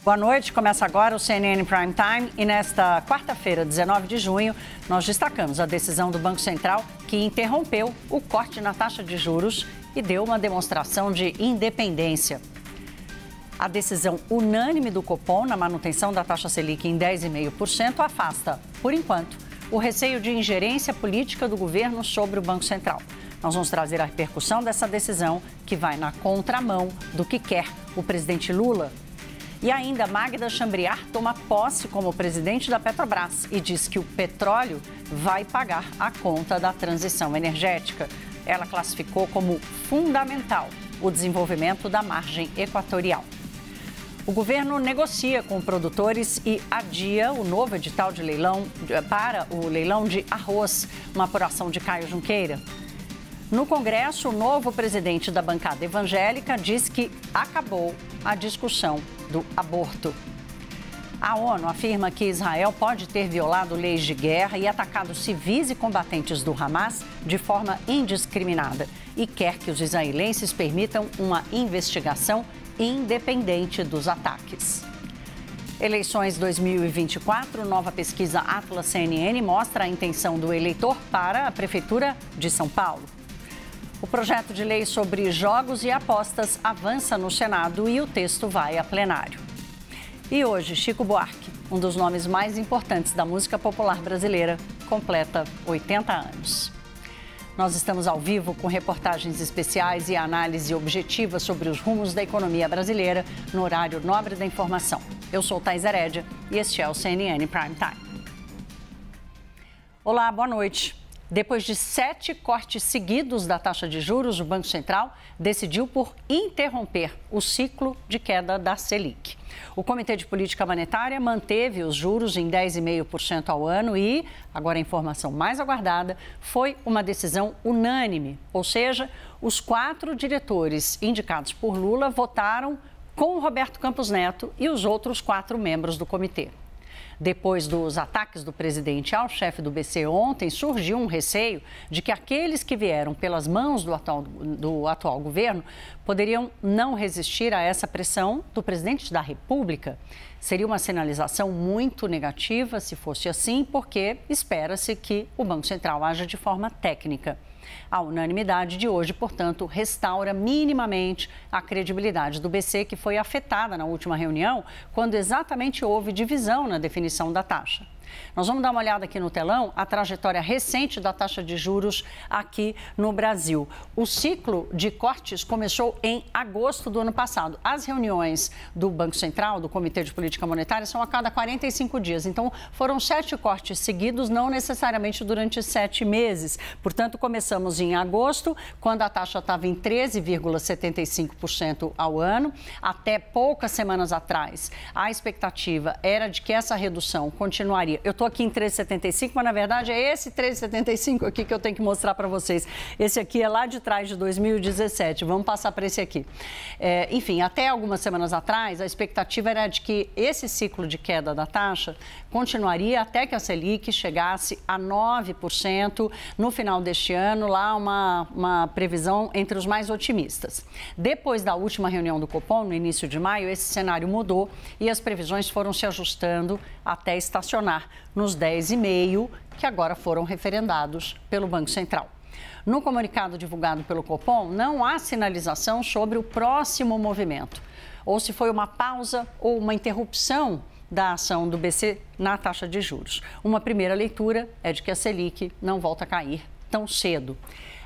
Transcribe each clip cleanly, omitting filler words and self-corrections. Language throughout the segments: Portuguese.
Boa noite, começa agora o CNN Prime Time e nesta quarta-feira, 19 de junho, nós destacamos a decisão do Banco Central que interrompeu o corte na taxa de juros e deu uma demonstração de independência. A decisão unânime do Copom na manutenção da taxa Selic em 10,5% afasta, por enquanto, o receio de ingerência política do governo sobre o Banco Central. Nós vamos trazer a repercussão dessa decisão que vai na contramão do que quer o presidente Lula. E ainda, Magda Chambriard toma posse como presidente da Petrobras e diz que o petróleo vai pagar a conta da transição energética. Ela classificou como fundamental o desenvolvimento da margem equatorial. O governo negocia com produtores e adia o novo edital de leilão para o leilão de arroz, uma apuração de Caio Junqueira. No Congresso, o novo presidente da bancada evangélica diz que acabou a discussão do aborto. A ONU afirma que Israel pode ter violado leis de guerra e atacado civis e combatentes do Hamas de forma indiscriminada e quer que os israelenses permitam uma investigação independente dos ataques. Eleições 2024, nova pesquisa Atlas CNN mostra a intenção do eleitor para a Prefeitura de São Paulo. O projeto de lei sobre jogos e apostas avança no Senado e o texto vai a plenário. E hoje, Chico Buarque, um dos nomes mais importantes da música popular brasileira, completa 80 anos. Nós estamos ao vivo com reportagens especiais e análise objetiva sobre os rumos da economia brasileira no horário nobre da informação. Eu sou Thais Herédia e este é o CNN Prime Time. Olá, boa noite. Depois de 7 cortes seguidos da taxa de juros, o Banco Central decidiu por interromper o ciclo de queda da Selic. O Comitê de Política Monetária manteve os juros em 10,5% ao ano e, agora a informação mais aguardada, foi uma decisão unânime. Ou seja, os 4 diretores indicados por Lula votaram com Roberto Campos Neto e os outros 4 membros do comitê. Depois dos ataques do presidente ao chefe do BC ontem, surgiu um receio de que aqueles que vieram pelas mãos do atual governo poderiam não resistir a essa pressão do presidente da República. Seria uma sinalização muito negativa se fosse assim, porque espera-se que o Banco Central haja de forma técnica. A unanimidade de hoje, portanto, restaura minimamente a credibilidade do BC, que foi afetada na última reunião, quando exatamente houve divisão na definição da taxa. Nós vamos dar uma olhada aqui no telão, a trajetória recente da taxa de juros aqui no Brasil. O ciclo de cortes começou em agosto do ano passado. As reuniões do Banco Central, do Comitê de Política Monetária, são a cada 45 dias. Então, foram 7 cortes seguidos, não necessariamente durante 7 meses. Portanto, começamos em agosto, quando a taxa estava em 13,75% ao ano. Até poucas semanas atrás, a expectativa era de que essa redução continuaria. Eu estou aqui em 13,75, mas na verdade é esse 13,75 aqui que eu tenho que mostrar para vocês. Esse aqui é lá de trás de 2017. Vamos passar para esse aqui. Enfim, até algumas semanas atrás, a expectativa era de que esse ciclo de queda da taxa continuaria até que a Selic chegasse a 9% no final deste ano, lá uma previsão entre os mais otimistas. Depois da última reunião do Copom, no início de maio, esse cenário mudou e as previsões foram se ajustando até estacionar nos 10,5%, que agora foram referendados pelo Banco Central. No comunicado divulgado pelo Copom, não há sinalização sobre o próximo movimento, ou se foi uma pausa ou uma interrupção da ação do BC na taxa de juros. Uma primeira leitura é de que a Selic não volta a cair tão cedo.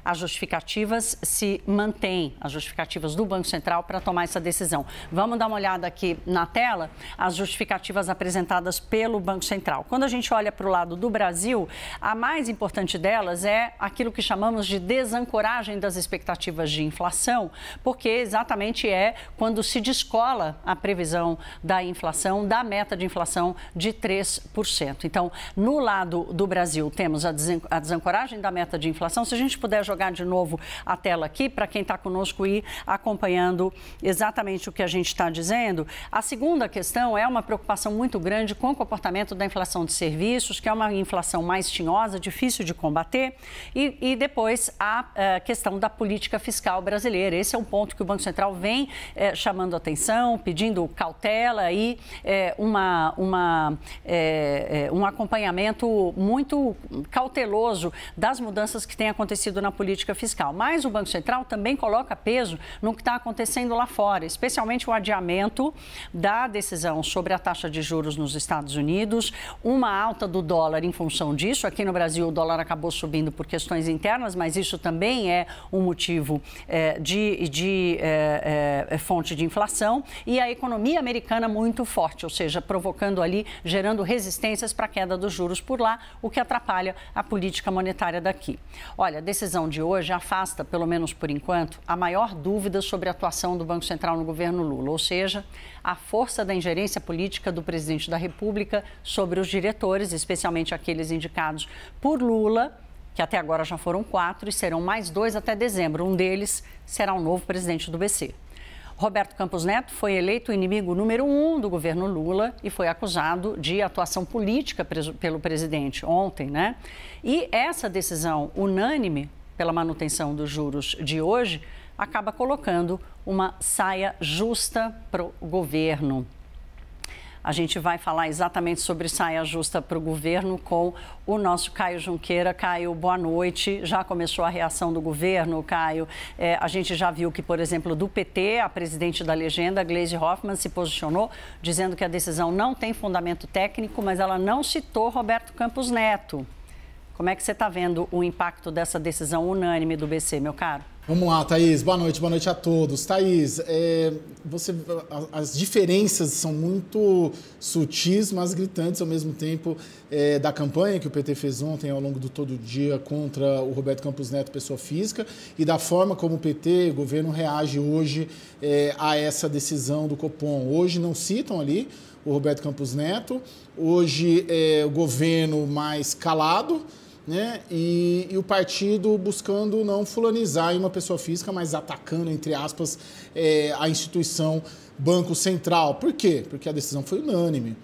As justificativas se mantêm, as justificativas do Banco Central para tomar essa decisão. Vamos dar uma olhada aqui na tela, as justificativas apresentadas pelo Banco Central. Quando a gente olha para o lado do Brasil, a mais importante delas é aquilo que chamamos de desancoragem das expectativas de inflação, porque exatamente é quando se descola a previsão da inflação, da meta de inflação de 3%. Então, no lado do Brasil, temos a desancoragem da meta de inflação. Se a gente puder jogar de novo a tela aqui para quem está conosco ir acompanhando exatamente o que a gente está dizendo. A segunda questão é uma preocupação muito grande com o comportamento da inflação de serviços, que é uma inflação mais tinhosa, difícil de combater, e depois a questão da política fiscal brasileira. Esse é um ponto que o Banco Central vem chamando atenção, pedindo cautela e um acompanhamento muito cauteloso das mudanças que têm acontecido na política fiscal. Mas o Banco Central também coloca peso no que está acontecendo lá fora, especialmente o adiamento da decisão sobre a taxa de juros nos Estados Unidos, uma alta do dólar em função disso. Aqui no Brasil o dólar acabou subindo por questões internas, mas isso também é um motivo de fonte de inflação, e a economia americana muito forte, ou seja, provocando ali, gerando resistências para a queda dos juros por lá, o que atrapalha a política monetária daqui. Olha, a decisão de hoje afasta, pelo menos por enquanto, a maior dúvida sobre a atuação do Banco Central no governo Lula, ou seja, a força da ingerência política do presidente da República sobre os diretores, especialmente aqueles indicados por Lula, que até agora já foram 4 e serão mais 2 até dezembro. Um deles será o novo presidente do BC. Roberto Campos Neto foi eleito o inimigo número 1 do governo Lula e foi acusado de atuação política pelo presidente ontem, né? E essa decisão unânime pela manutenção dos juros de hoje acaba colocando uma saia justa para o governo. A gente vai falar exatamente sobre saia justa para o governo com o nosso Caio Junqueira. Caio, boa noite. Já começou a reação do governo, Caio. A gente já viu que, por exemplo, do PT, a presidente da legenda, Gleisi Hoffmann, se posicionou dizendo que a decisão não tem fundamento técnico, mas ela não citou Roberto Campos Neto. Como é que você está vendo o impacto dessa decisão unânime do BC, meu caro? Vamos lá, Thaís. Boa noite a todos. Thaís, as diferenças são muito sutis, mas gritantes ao mesmo tempo da campanha que o PT fez ontem ao longo do todo dia contra o Roberto Campos Neto, pessoa física, e da forma como o PT, o governo, reage hoje a essa decisão do Copom. Hoje não citam ali o Roberto Campos Neto, hoje o governo mais calado, né? E o partido buscando não fulanizar em uma pessoa física, mas atacando, entre aspas, a instituição Banco Central. Por quê? Porque a decisão foi unânime.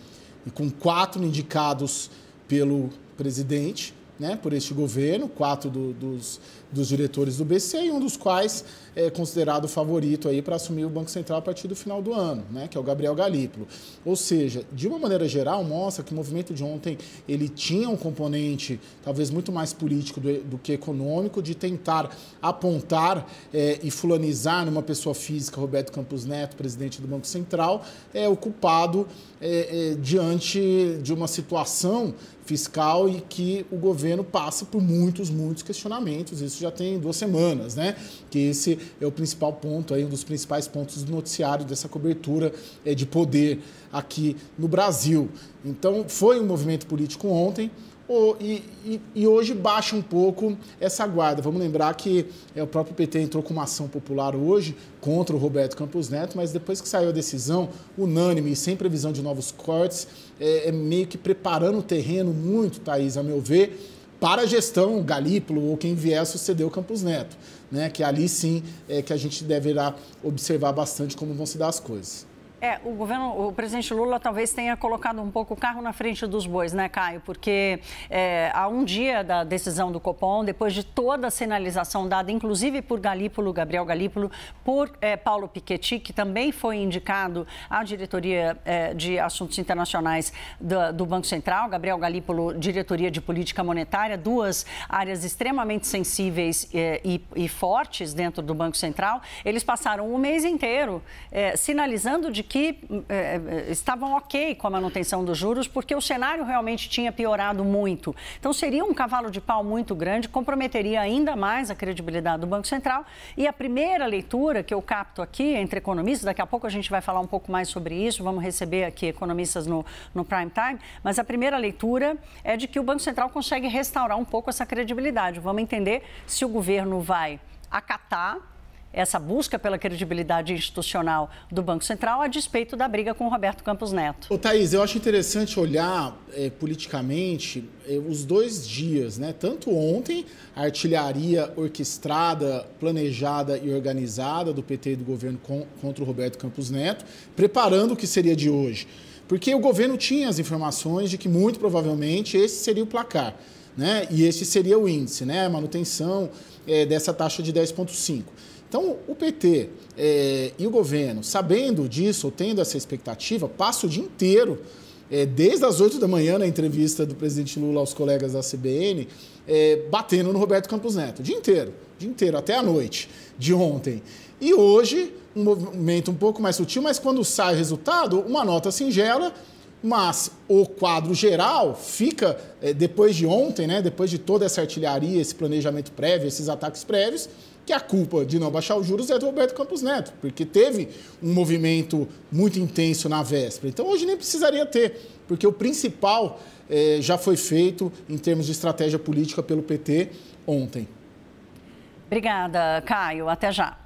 E com 4 indicados pelo presidente, né, por este governo, 4 dos diretores do BC, e um dos quais é considerado favorito aí para assumir o Banco Central a partir do final do ano, né, que é o Gabriel Galípolo. Ou seja, de uma maneira geral, mostra que o movimento de ontem ele tinha um componente talvez muito mais político do que econômico, de tentar apontar e fulanizar numa pessoa física, Roberto Campos Neto, presidente do Banco Central, o culpado diante de uma situação fiscal e que o governo passa por muitos questionamentos. Isso já tem 2 semanas, né? Que esse é o principal ponto, aí, um dos principais pontos do noticiário dessa cobertura de poder aqui no Brasil. Então, foi um movimento político ontem. E hoje baixa um pouco essa guarda. Vamos lembrar que o próprio PT entrou com uma ação popular hoje contra o Roberto Campos Neto, mas depois que saiu a decisão unânime e sem previsão de novos cortes, meio que preparando o terreno muito, Thaís, a meu ver, para a gestão Galípolo ou quem vier a suceder o Campos Neto, né? Que ali sim que a gente deverá observar bastante como vão se dar as coisas. O presidente Lula talvez tenha colocado um pouco o carro na frente dos bois, né, Caio? Porque há um dia da decisão do Copom, depois de toda a sinalização dada, inclusive por Galípolo, Gabriel Galípolo, por Paulo Piketty, que também foi indicado à diretoria de assuntos internacionais do Banco Central, Gabriel Galípolo, diretoria de política monetária, 2 áreas extremamente sensíveis e fortes dentro do Banco Central. Eles passaram o mês inteiro sinalizando de que estavam ok com a manutenção dos juros, porque o cenário realmente tinha piorado muito. Então, seria um cavalo de pau muito grande, comprometeria ainda mais a credibilidade do Banco Central. E a primeira leitura que eu capto aqui entre economistas, daqui a pouco a gente vai falar um pouco mais sobre isso, vamos receber aqui economistas no Prime Time, mas a primeira leitura é de que o Banco Central consegue restaurar um pouco essa credibilidade. Vamos entender se o governo vai acatar essa busca pela credibilidade institucional do Banco Central a despeito da briga com o Roberto Campos Neto. Ô, Thaís, eu acho interessante olhar politicamente os 2 dias, né? Tanto ontem, a artilharia orquestrada, planejada e organizada do PT e do governo contra o Roberto Campos Neto, preparando o que seria de hoje. Porque o governo tinha as informações de que muito provavelmente esse seria o placar, né? E esse seria o índice, né? A manutenção dessa taxa de 10,5%. Então, o PT e o governo, sabendo disso, ou tendo essa expectativa, passa o dia inteiro, desde as 8 da manhã, na entrevista do presidente Lula aos colegas da CBN, batendo no Roberto Campos Neto. O dia inteiro, até a noite de ontem. E hoje, um movimento um pouco mais sutil, mas quando sai o resultado, uma nota singela, mas o quadro geral fica, depois de ontem, né, depois de toda essa artilharia, esse planejamento prévio, esses ataques prévios, que a culpa de não baixar os juros é do Roberto Campos Neto, porque teve um movimento muito intenso na véspera. Então, hoje nem precisaria ter, porque o principal já foi feito em termos de estratégia política pelo PT ontem. Obrigada, Caio. Até já.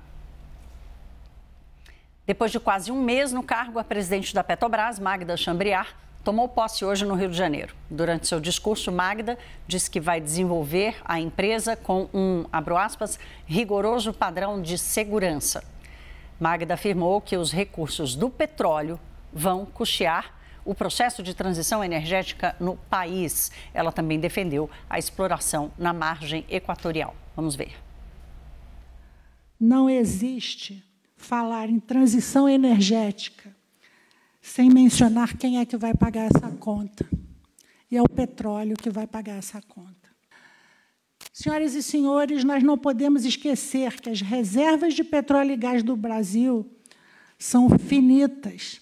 Depois de quase um mês no cargo, a presidente da Petrobras, Magda Chambriard, tomou posse hoje no Rio de Janeiro. Durante seu discurso, Magda disse que vai desenvolver a empresa com um, abro aspas, rigoroso padrão de segurança. Magda afirmou que os recursos do petróleo vão custear o processo de transição energética no país. Ela também defendeu a exploração na margem equatorial. Vamos ver. Não existe falar em transição energética sem mencionar quem é que vai pagar essa conta. E é o petróleo que vai pagar essa conta. Senhoras e senhores, nós não podemos esquecer que as reservas de petróleo e gás do Brasil são finitas,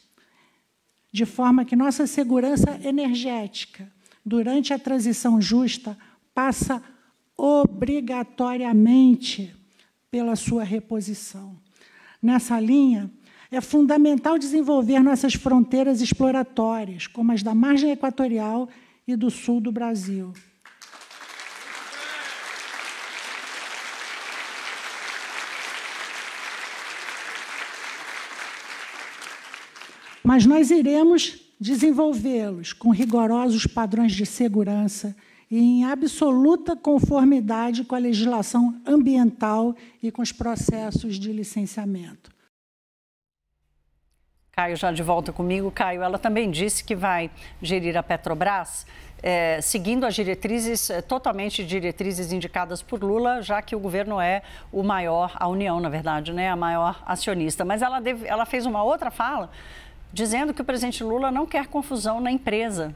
de forma que nossa segurança energética, durante a transição justa, passa obrigatoriamente pela sua reposição. Nessa linha, é fundamental desenvolver nossas fronteiras exploratórias, como as da margem equatorial e do sul do Brasil. Mas nós iremos desenvolvê-los com rigorosos padrões de segurança e em absoluta conformidade com a legislação ambiental e com os processos de licenciamento. Caio já de volta comigo. Caio, ela também disse que vai gerir a Petrobras seguindo as diretrizes, totalmente diretrizes indicadas por Lula, já que o governo é o maior, a União, na verdade, né, a maior acionista. Mas ela fez uma outra fala dizendo que o presidente Lula não quer confusão na empresa.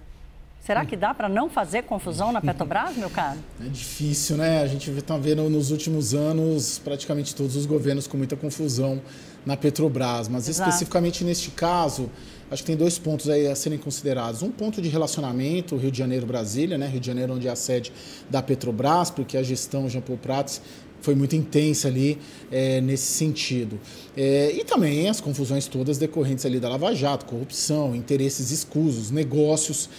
Será que dá para não fazer confusão na Petrobras, meu caro? É difícil, né? A gente está vendo nos últimos anos praticamente todos os governos com muita confusão na Petrobras. Mas especificamente neste caso, acho que tem 2 pontos aí a serem considerados. Um ponto de relacionamento, Rio de Janeiro-Brasília, né? Rio de Janeiro onde é a sede da Petrobras, porque a gestão Jean Paul Prats foi muito intensa ali nesse sentido. E também as confusões todas decorrentes ali da Lava Jato, corrupção, interesses escusos, negócios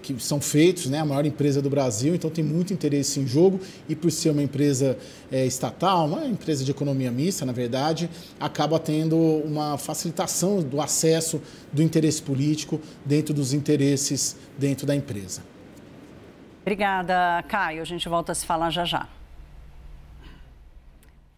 que são feitos, né? A maior empresa do Brasil, então tem muito interesse em jogo e por ser uma empresa estatal, uma empresa de economia mista, na verdade, acaba tendo uma facilitação do acesso do interesse político dentro dos interesses dentro da empresa. Obrigada, Caio. A gente volta a se falar já já.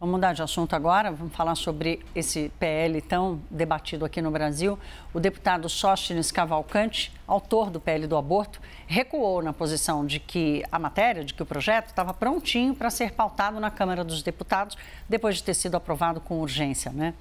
Vamos mudar de assunto agora, vamos falar sobre esse PL tão debatido aqui no Brasil. O deputado Sóstenes Cavalcante, autor do PL do aborto, recuou na posição de que a matéria, de que o projeto estava prontinho para ser pautado na Câmara dos Deputados, depois de ter sido aprovado com urgência, né?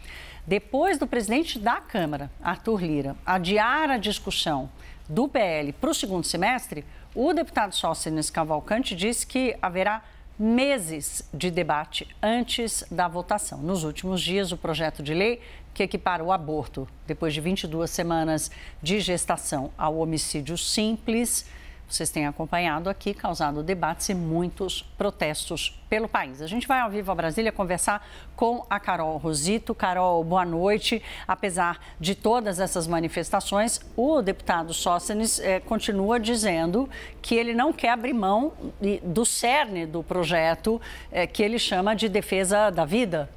Depois do presidente da Câmara, Arthur Lira, adiar a discussão do PL para o segundo semestre, o deputado Sóstenes Cavalcante disse que haverá meses de debate antes da votação. Nos últimos dias, o projeto de lei que equipara o aborto, depois de 22 semanas de gestação, ao homicídio simples, vocês têm acompanhado aqui, causado debates e muitos protestos pelo país. A gente vai ao vivo a Brasília conversar com a Carol Rosito. Carol, boa noite. Apesar de todas essas manifestações, o deputado Sóstenes continua dizendo que ele não quer abrir mão do cerne do projeto que ele chama de defesa da vida.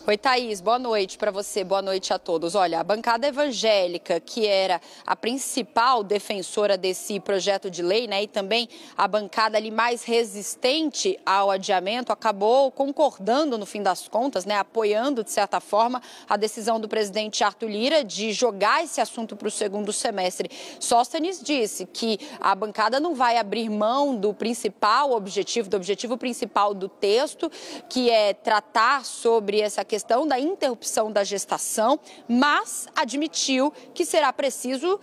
Oi, Thaís, boa noite para você, boa noite a todos. Olha, a bancada evangélica, que era a principal defensora desse projeto de lei, né, e também a bancada ali mais resistente ao adiamento, acabou concordando, no fim das contas, né, apoiando, de certa forma, a decisão do presidente Arthur Lira de jogar esse assunto para o segundo semestre. Sóstenes disse que a bancada não vai abrir mão do objetivo principal do texto, que é tratar sobre essa questão da interrupção da gestação, mas admitiu que será preciso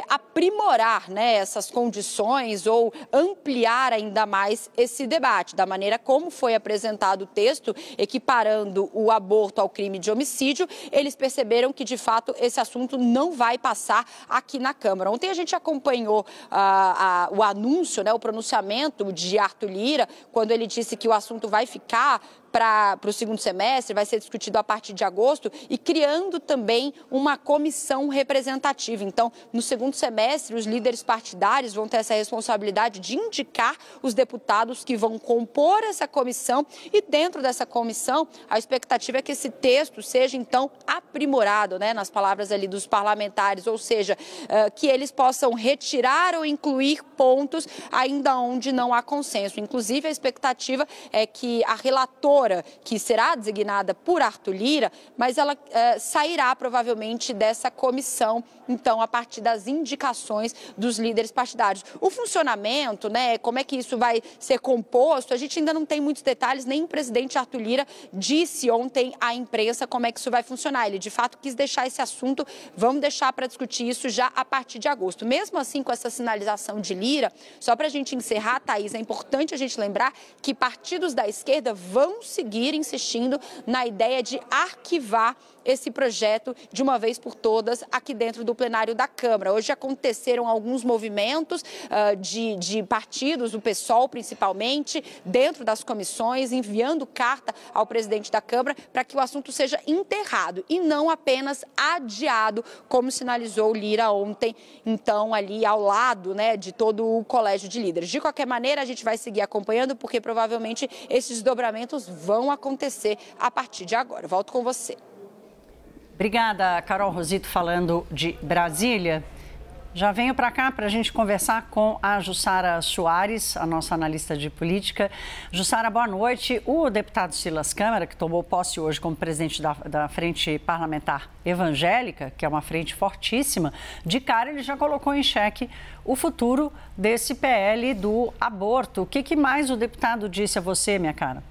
aprimorar, né, essas condições ou ampliar ainda mais esse debate. Da maneira como foi apresentado o texto, equiparando o aborto ao crime de homicídio, eles perceberam que, de fato, esse assunto não vai passar aqui na Câmara. Ontem a gente acompanhou o anúncio, né, o pronunciamento de Arthur Lira, quando ele disse que o assunto vai ficar para o segundo semestre, vai ser discutido a partir de agosto, e criando também uma comissão representativa. Então, no segundo semestre, os líderes partidários vão ter essa responsabilidade de indicar os deputados que vão compor essa comissão, e dentro dessa comissão, a expectativa é que esse texto seja, então, aprimorado, né, nas palavras ali dos parlamentares, ou seja, que eles possam retirar ou incluir pontos ainda onde não há consenso. Inclusive, a expectativa é que a relatora, que será designada por Arthur Lira, mas ela sairá provavelmente dessa comissão, então, a partir das indicações dos líderes partidários. O funcionamento, né, como é que isso vai ser composto, a gente ainda não tem muitos detalhes, nem o presidente Arthur Lira disse ontem à imprensa como é que isso vai funcionar. Ele, de fato, quis deixar esse assunto, vamos deixar para discutir isso já a partir de agosto. Mesmo assim, com essa sinalização de Lira, só para a gente encerrar, Thaís, é importante a gente lembrar que partidos da esquerda vão seguir insistindo na ideia de arquivar esse projeto de uma vez por todas aqui dentro do plenário da Câmara. Hoje aconteceram alguns movimentos de partidos, o PSOL principalmente, dentro das comissões, enviando carta ao presidente da Câmara para que o assunto seja enterrado e não apenas adiado, como sinalizou Lira ontem, então, ali ao lado, né, de todo o colégio de líderes. De qualquer maneira, a gente vai seguir acompanhando, porque provavelmente esses desdobramentos vão acontecer a partir de agora. Volto com você. Obrigada, Carol Rosito, falando de Brasília. Já venho para cá para a gente conversar com a Jussara Soares, a nossa analista de política. Jussara, boa noite. O deputado Silas Câmara, que tomou posse hoje como presidente da Frente Parlamentar Evangélica, que é uma frente fortíssima, de cara ele já colocou em xeque o futuro desse PL do aborto. O que mais o deputado disse a você, minha cara?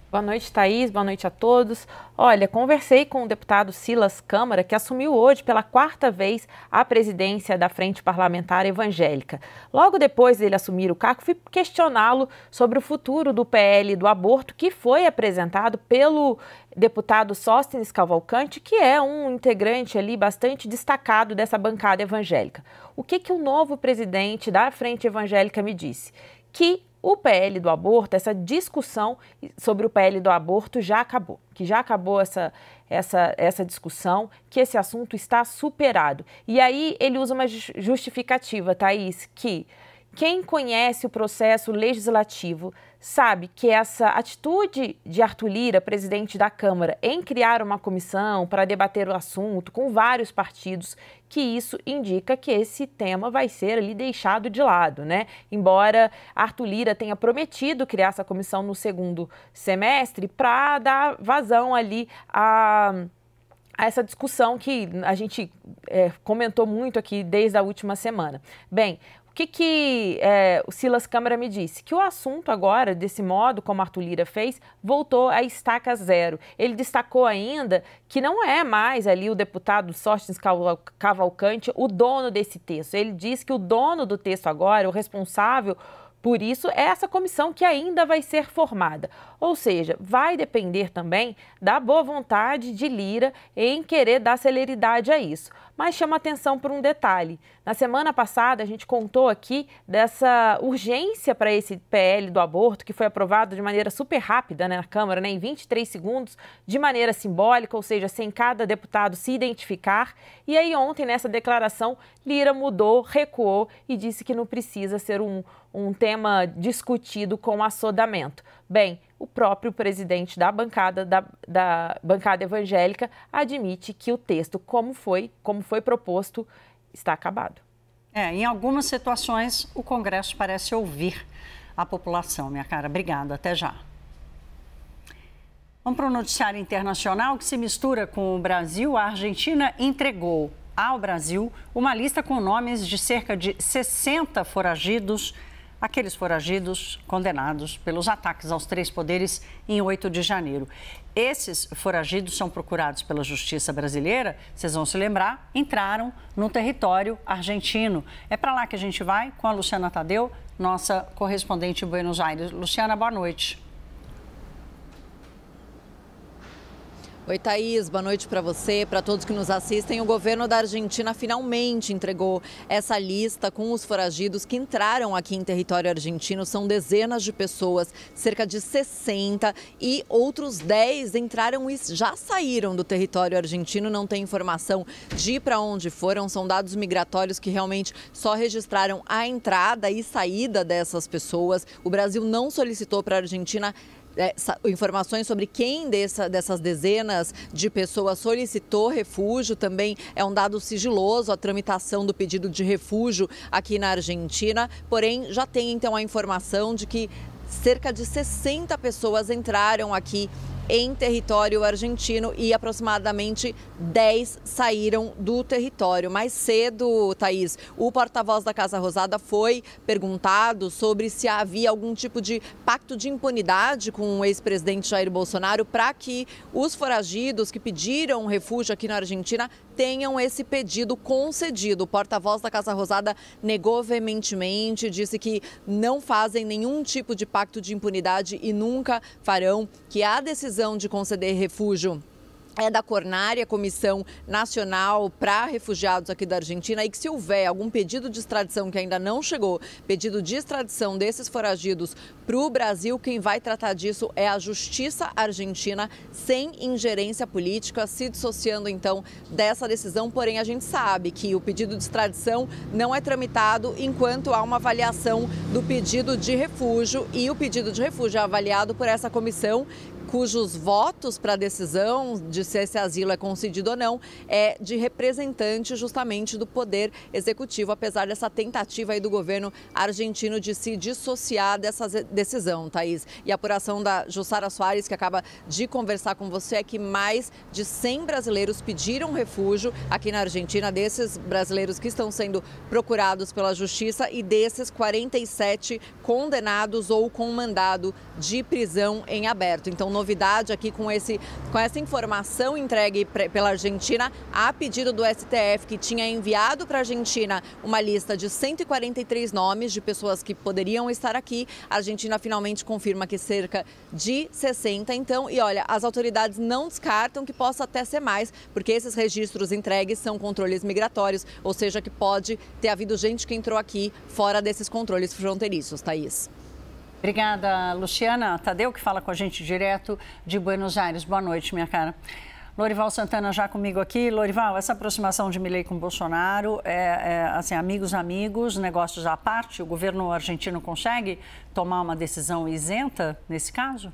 Boa noite, Thaís. Boa noite a todos. Olha, conversei com o deputado Silas Câmara, que assumiu hoje pela 4ª vez a presidência da Frente Parlamentar Evangélica. Logo depois dele assumir o cargo, fui questioná-lo sobre o futuro do PL do aborto, que foi apresentado pelo deputado Sóstenes Cavalcante, que é um integrante ali bastante destacado dessa bancada evangélica. O que o novo presidente da Frente Evangélica me disse? Que o PL do aborto, essa discussão sobre o PL do aborto já acabou, que já acabou essa discussão, que esse assunto está superado. E aí ele usa uma justificativa, Thaís, que quem conhece o processo legislativo sabe que essa atitude de Arthur Lira, presidente da Câmara, em criar uma comissão para debater o assunto com vários partidos, que isso indica que esse tema vai ser ali deixado de lado, né? Embora Arthur Lira tenha prometido criar essa comissão no segundo semestre para dar vazão ali a essa discussão que a gente comentou muito aqui desde a última semana. Bem, o que o Silas Câmara me disse? Que o assunto agora, desse modo como Arthur Lira fez, voltou à estaca zero. Ele destacou ainda que não é mais ali o deputado Sóstenes Cavalcante o dono desse texto. Ele diz que o dono do texto agora, o responsável por isso, é essa comissão que ainda vai ser formada. Ou seja, vai depender também da boa vontade de Lira em querer dar celeridade a isso. mas chama atenção por um detalhe. Na semana passada, a gente contou aqui dessa urgência para esse PL do aborto, que foi aprovado de maneira super rápida, né, na Câmara, né, em 23 segundos, de maneira simbólica, ou seja, sem cada deputado se identificar. E aí ontem, nessa declaração, Lira mudou, recuou e disse que não precisa ser um tema discutido com assodamento. Bem, o próprio presidente da bancada evangélica admite que o texto, como foi proposto, está acabado. Em algumas situações, o Congresso parece ouvir a população, minha cara. Obrigada, até já. Vamos para o noticiário internacional que se mistura com o Brasil. A Argentina entregou ao Brasil uma lista com nomes de cerca de 60 foragidos, aqueles foragidos condenados pelos ataques aos três poderes em 8 de janeiro. Esses foragidos são procurados pela justiça brasileira, vocês vão se lembrar, entraram no território argentino. É para lá que a gente vai com a Luciana Tadeu, nossa correspondente em Buenos Aires. Luciana, boa noite. Oi, Thaís, boa noite para você, para todos que nos assistem. O governo da Argentina finalmente entregou essa lista com os foragidos que entraram aqui em território argentino. São dezenas de pessoas, cerca de 60, e outros 10 entraram e já saíram do território argentino. Não tem informação de para onde foram, são dados migratórios que realmente só registraram a entrada e saída dessas pessoas. O Brasil não solicitou para a Argentina informações sobre quem dessas dezenas de pessoas solicitou refúgio. Também é um dado sigiloso a tramitação do pedido de refúgio aqui na Argentina. Porém, já tem então a informação de que cerca de 60 pessoas entraram aqui em território argentino e aproximadamente 10 saíram do território. Mais cedo, Thaís, o porta-voz da Casa Rosada foi perguntado sobre se havia algum tipo de pacto de impunidade com o ex-presidente Jair Bolsonaro para que os foragidos que pediram refúgio aqui na Argentina tenham esse pedido concedido. O porta-voz da Casa Rosada negou veementemente, disse que não fazem nenhum tipo de pacto de impunidade e nunca farão, que a decisão de conceder refúgio é da Cornária, Comissão Nacional para Refugiados aqui da Argentina, e que se houver algum pedido de extradição que ainda não chegou, pedido de extradição desses foragidos para o Brasil, quem vai tratar disso é a Justiça Argentina, sem ingerência política, se dissociando então dessa decisão. Porém, a gente sabe que o pedido de extradição não é tramitado enquanto há uma avaliação do pedido de refúgio, e o pedido de refúgio é avaliado por essa comissão, cujos votos para a decisão de se esse asilo é concedido ou não é de representante justamente do Poder Executivo, apesar dessa tentativa aí do governo argentino de se dissociar dessa decisão, Thaís. E a apuração da Jussara Soares, que acaba de conversar com você, é que mais de 100 brasileiros pediram refúgio aqui na Argentina, desses brasileiros que estão sendo procurados pela Justiça, e desses 47 condenados ou com mandado de prisão em aberto. Então, novidade aqui com essa informação entregue pela Argentina a pedido do STF, que tinha enviado para a Argentina uma lista de 143 nomes de pessoas que poderiam estar aqui. A Argentina finalmente confirma que cerca de 60. Então, e olha, as autoridades não descartam que possa até ser mais, porque esses registros entregues são controles migratórios, ou seja, que pode ter havido gente que entrou aqui fora desses controles fronteiriços, Thaís. Obrigada, Luciana Tadeu, que fala com a gente direto de Buenos Aires. Boa noite, minha cara. Lorival Santana já comigo aqui. Lorival, essa aproximação de Milei com Bolsonaro assim, amigos, negócios à parte. O governo argentino consegue tomar uma decisão isenta nesse caso?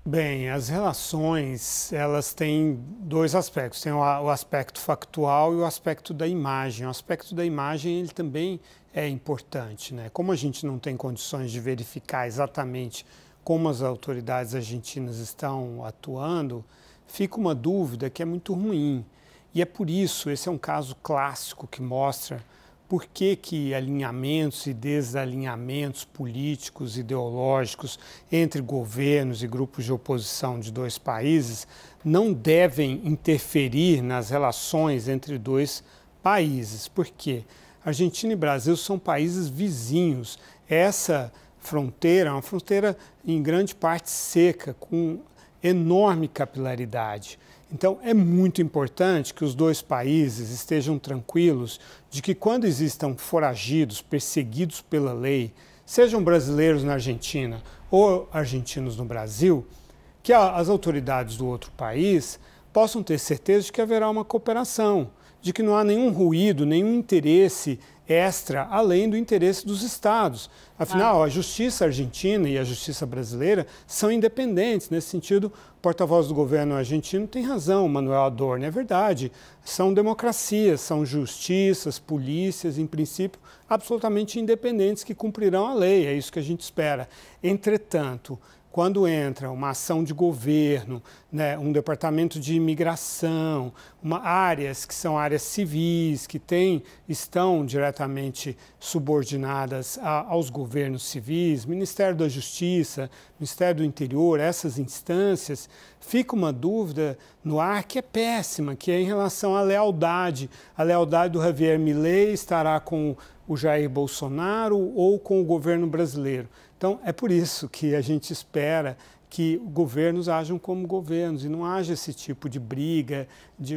Bem, as relações, elas têm dois aspectos. Tem o aspecto factual e o aspecto da imagem. O aspecto da imagem, ele também é importante, né? Como a gente não tem condições de verificar exatamente como as autoridades argentinas estão atuando, fica uma dúvida que é muito ruim. E é por isso, esse é um caso clássico que mostra por que alinhamentos e desalinhamentos políticos, ideológicos entre governos e grupos de oposição de dois países não devem interferir nas relações entre dois países. Por quê? Argentina e Brasil são países vizinhos. Essa fronteira é uma fronteira em grande parte seca, com enorme capilaridade. Então, é muito importante que os dois países estejam tranquilos de que quando existam foragidos, perseguidos pela lei, sejam brasileiros na Argentina ou argentinos no Brasil, que as autoridades do outro país possam ter certeza de que haverá uma cooperação, de que não há nenhum ruído, nenhum interesse extra, além do interesse dos Estados. Afinal, a justiça argentina e a justiça brasileira são independentes. Nesse sentido, o porta-voz do governo argentino tem razão, Manuel Adorno, é verdade. São democracias, são justiças, polícias, em princípio, absolutamente independentes que cumprirão a lei, é isso que a gente espera. Entretanto, quando entra uma ação de governo, né, um departamento de imigração, áreas que são áreas civis, que estão diretamente subordinadas aos governos civis, Ministério da Justiça, Ministério do Interior, essas instâncias, fica uma dúvida no ar que é péssima, que é em relação à lealdade. A lealdade do Javier Milei estará com o Jair Bolsonaro ou com o governo brasileiro. Então, é por isso que a gente espera que governos ajam como governos e não haja esse tipo de briga,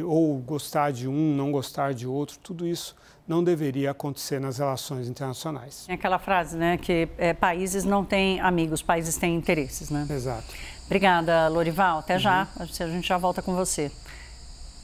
ou gostar de um, não gostar de outro. Tudo isso não deveria acontecer nas relações internacionais. É aquela frase, né, que países não têm amigos, países têm interesses, né? Exato. Obrigada, Lorival. Até já. A gente já volta com você.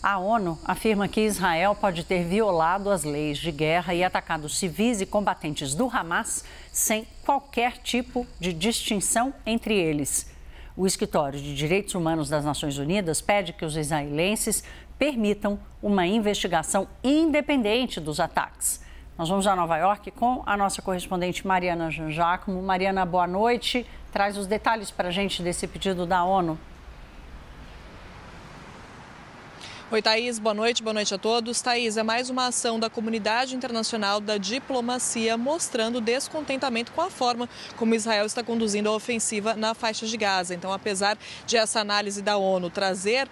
A ONU afirma que Israel pode ter violado as leis de guerra e atacado civis e combatentes do Hamas sem qualquer tipo de distinção entre eles. O Escritório de Direitos Humanos das Nações Unidas pede que os israelenses permitam uma investigação independente dos ataques. Nós vamos a Nova York com a nossa correspondente Mariana Jangiacomo. Mariana, boa noite. Traz os detalhes para a gente desse pedido da ONU. Oi, Thaís, boa noite a todos. Thaís, é mais uma ação da comunidade internacional da diplomacia mostrando descontentamento com a forma como Israel está conduzindo a ofensiva na faixa de Gaza. Então, apesar de essa análise da ONU trazer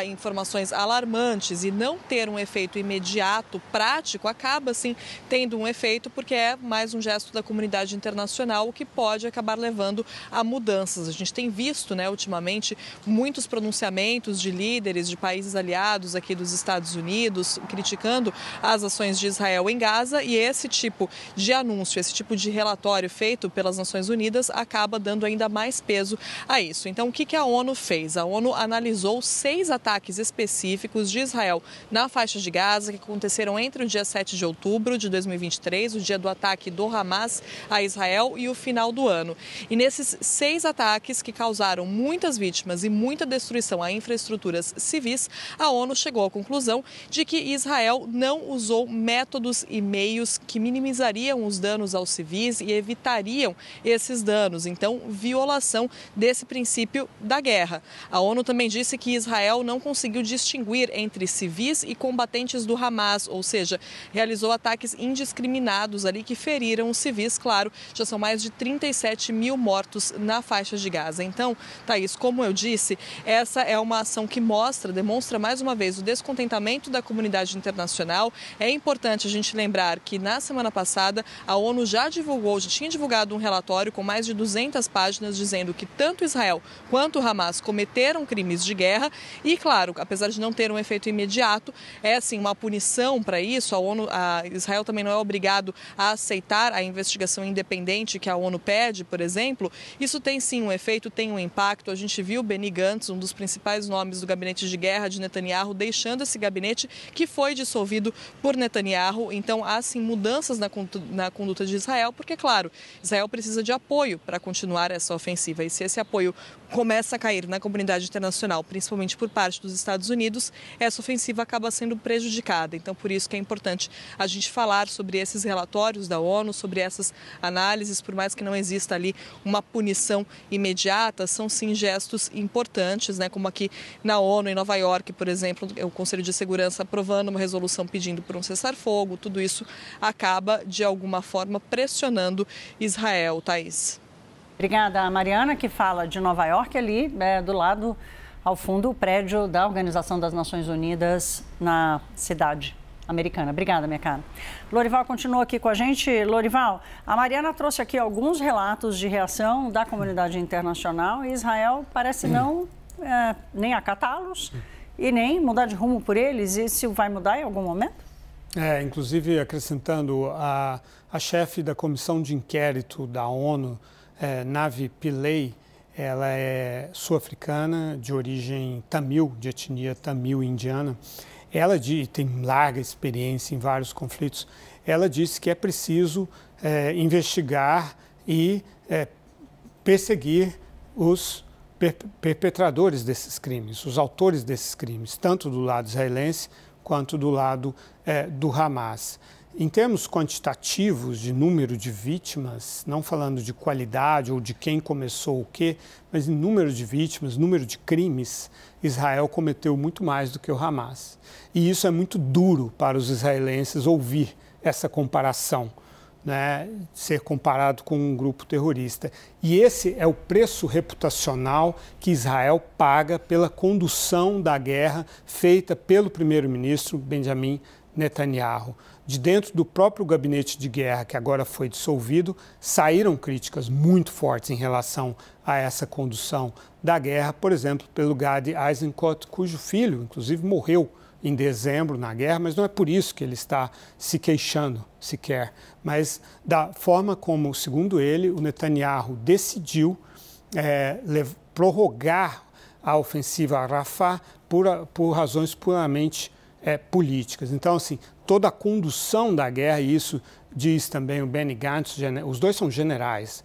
informações alarmantes e não ter um efeito imediato, prático, acaba sim tendo um efeito porque é mais um gesto da comunidade internacional que pode acabar levando a mudanças. A gente tem visto, ultimamente, muitos pronunciamentos de líderes de países aliados aqui dos Estados Unidos, criticando as ações de Israel em Gaza, e esse tipo de anúncio, esse tipo de relatório feito pelas Nações Unidas acaba dando ainda mais peso a isso. Então, o que a ONU fez? A ONU analisou 6 ataques específicos de Israel na faixa de Gaza que aconteceram entre o dia 7 de outubro de 2023, o dia do ataque do Hamas a Israel, e o final do ano. E nesses 6 ataques que causaram muitas vítimas e muita destruição a infraestruturas civis, a ONU chegou à conclusão de que Israel não usou métodos e meios que minimizariam os danos aos civis e evitariam esses danos. Então, violação desse princípio da guerra. A ONU também disse que Israel não conseguiu distinguir entre civis e combatentes do Hamas, ou seja, realizou ataques indiscriminados ali que feriram os civis. Claro, já são mais de 37 mil mortos na faixa de Gaza. Então, Thaís, como eu disse, essa é uma ação que demonstra mais uma vez o descontentamento da comunidade internacional. É importante a gente lembrar que na semana passada a ONU já tinha divulgado um relatório com mais de 200 páginas dizendo que tanto Israel quanto o Hamas cometeram crimes de guerra e, claro, apesar de não ter um efeito imediato, é sim uma punição para isso. Israel também não é obrigado a aceitar a investigação independente que a ONU pede, por exemplo. Isso tem sim um efeito, tem um impacto. A gente viu Benny Gantz, um dos principais nomes do gabinete de guerra de Netanyahu, deixando esse gabinete que foi dissolvido por Netanyahu. Então, há sim mudanças na conduta de Israel, porque, claro, Israel precisa de apoio para continuar essa ofensiva. E se esse apoio começa a cair na comunidade internacional, principalmente por parte dos Estados Unidos, essa ofensiva acaba sendo prejudicada. Então, por isso que é importante a gente falar sobre esses relatórios da ONU, sobre essas análises, por mais que não exista ali uma punição imediata, são sim gestos importantes, como aqui na ONU, em Nova York, por exemplo, o Conselho de Segurança aprovando uma resolução pedindo por um cessar-fogo. Tudo isso acaba, de alguma forma, pressionando Israel. Thaís. Obrigada, Mariana, que fala de Nova York, ali do lado, ao fundo, o prédio da Organização das Nações Unidas na cidade americana. Obrigada, minha cara. Lorival continua aqui com a gente. Lorival, a Mariana trouxe aqui alguns relatos de reação da comunidade internacional e Israel parece não nem acatá-los e nem mudar de rumo por eles? Isso vai mudar em algum momento? Inclusive acrescentando, a chefe da comissão de inquérito da ONU, Navi Pillay, ela é sul-africana, de origem tamil, de etnia tamil indiana. Ela tem larga experiência em vários conflitos. Ela disse que é preciso investigar e perseguir os perpetradores desses crimes, os autores desses crimes, tanto do lado israelense quanto do lado do Hamas. Em termos quantitativos de número de vítimas, não falando de qualidade ou de quem começou o quê, mas em número de vítimas, número de crimes, Israel cometeu muito mais do que o Hamas. E isso é muito duro para os israelenses ouvir essa comparação, né? Ser comparado com um grupo terrorista. E esse é o preço reputacional que Israel paga pela condução da guerra feita pelo primeiro-ministro Benjamin Netanyahu. De dentro do próprio gabinete de guerra, que agora foi dissolvido, saíram críticas muito fortes em relação a essa condução da guerra, por exemplo, pelo Gadi Eisenkot, cujo filho, inclusive, morreu em dezembro na guerra, mas não é por isso que ele está se queixando sequer, mas da forma como, segundo ele, o Netanyahu decidiu prorrogar a ofensiva a Rafah por razões puramente políticas. Então, assim, toda a condução da guerra, e isso diz também o Benny Gantz, os dois são generais.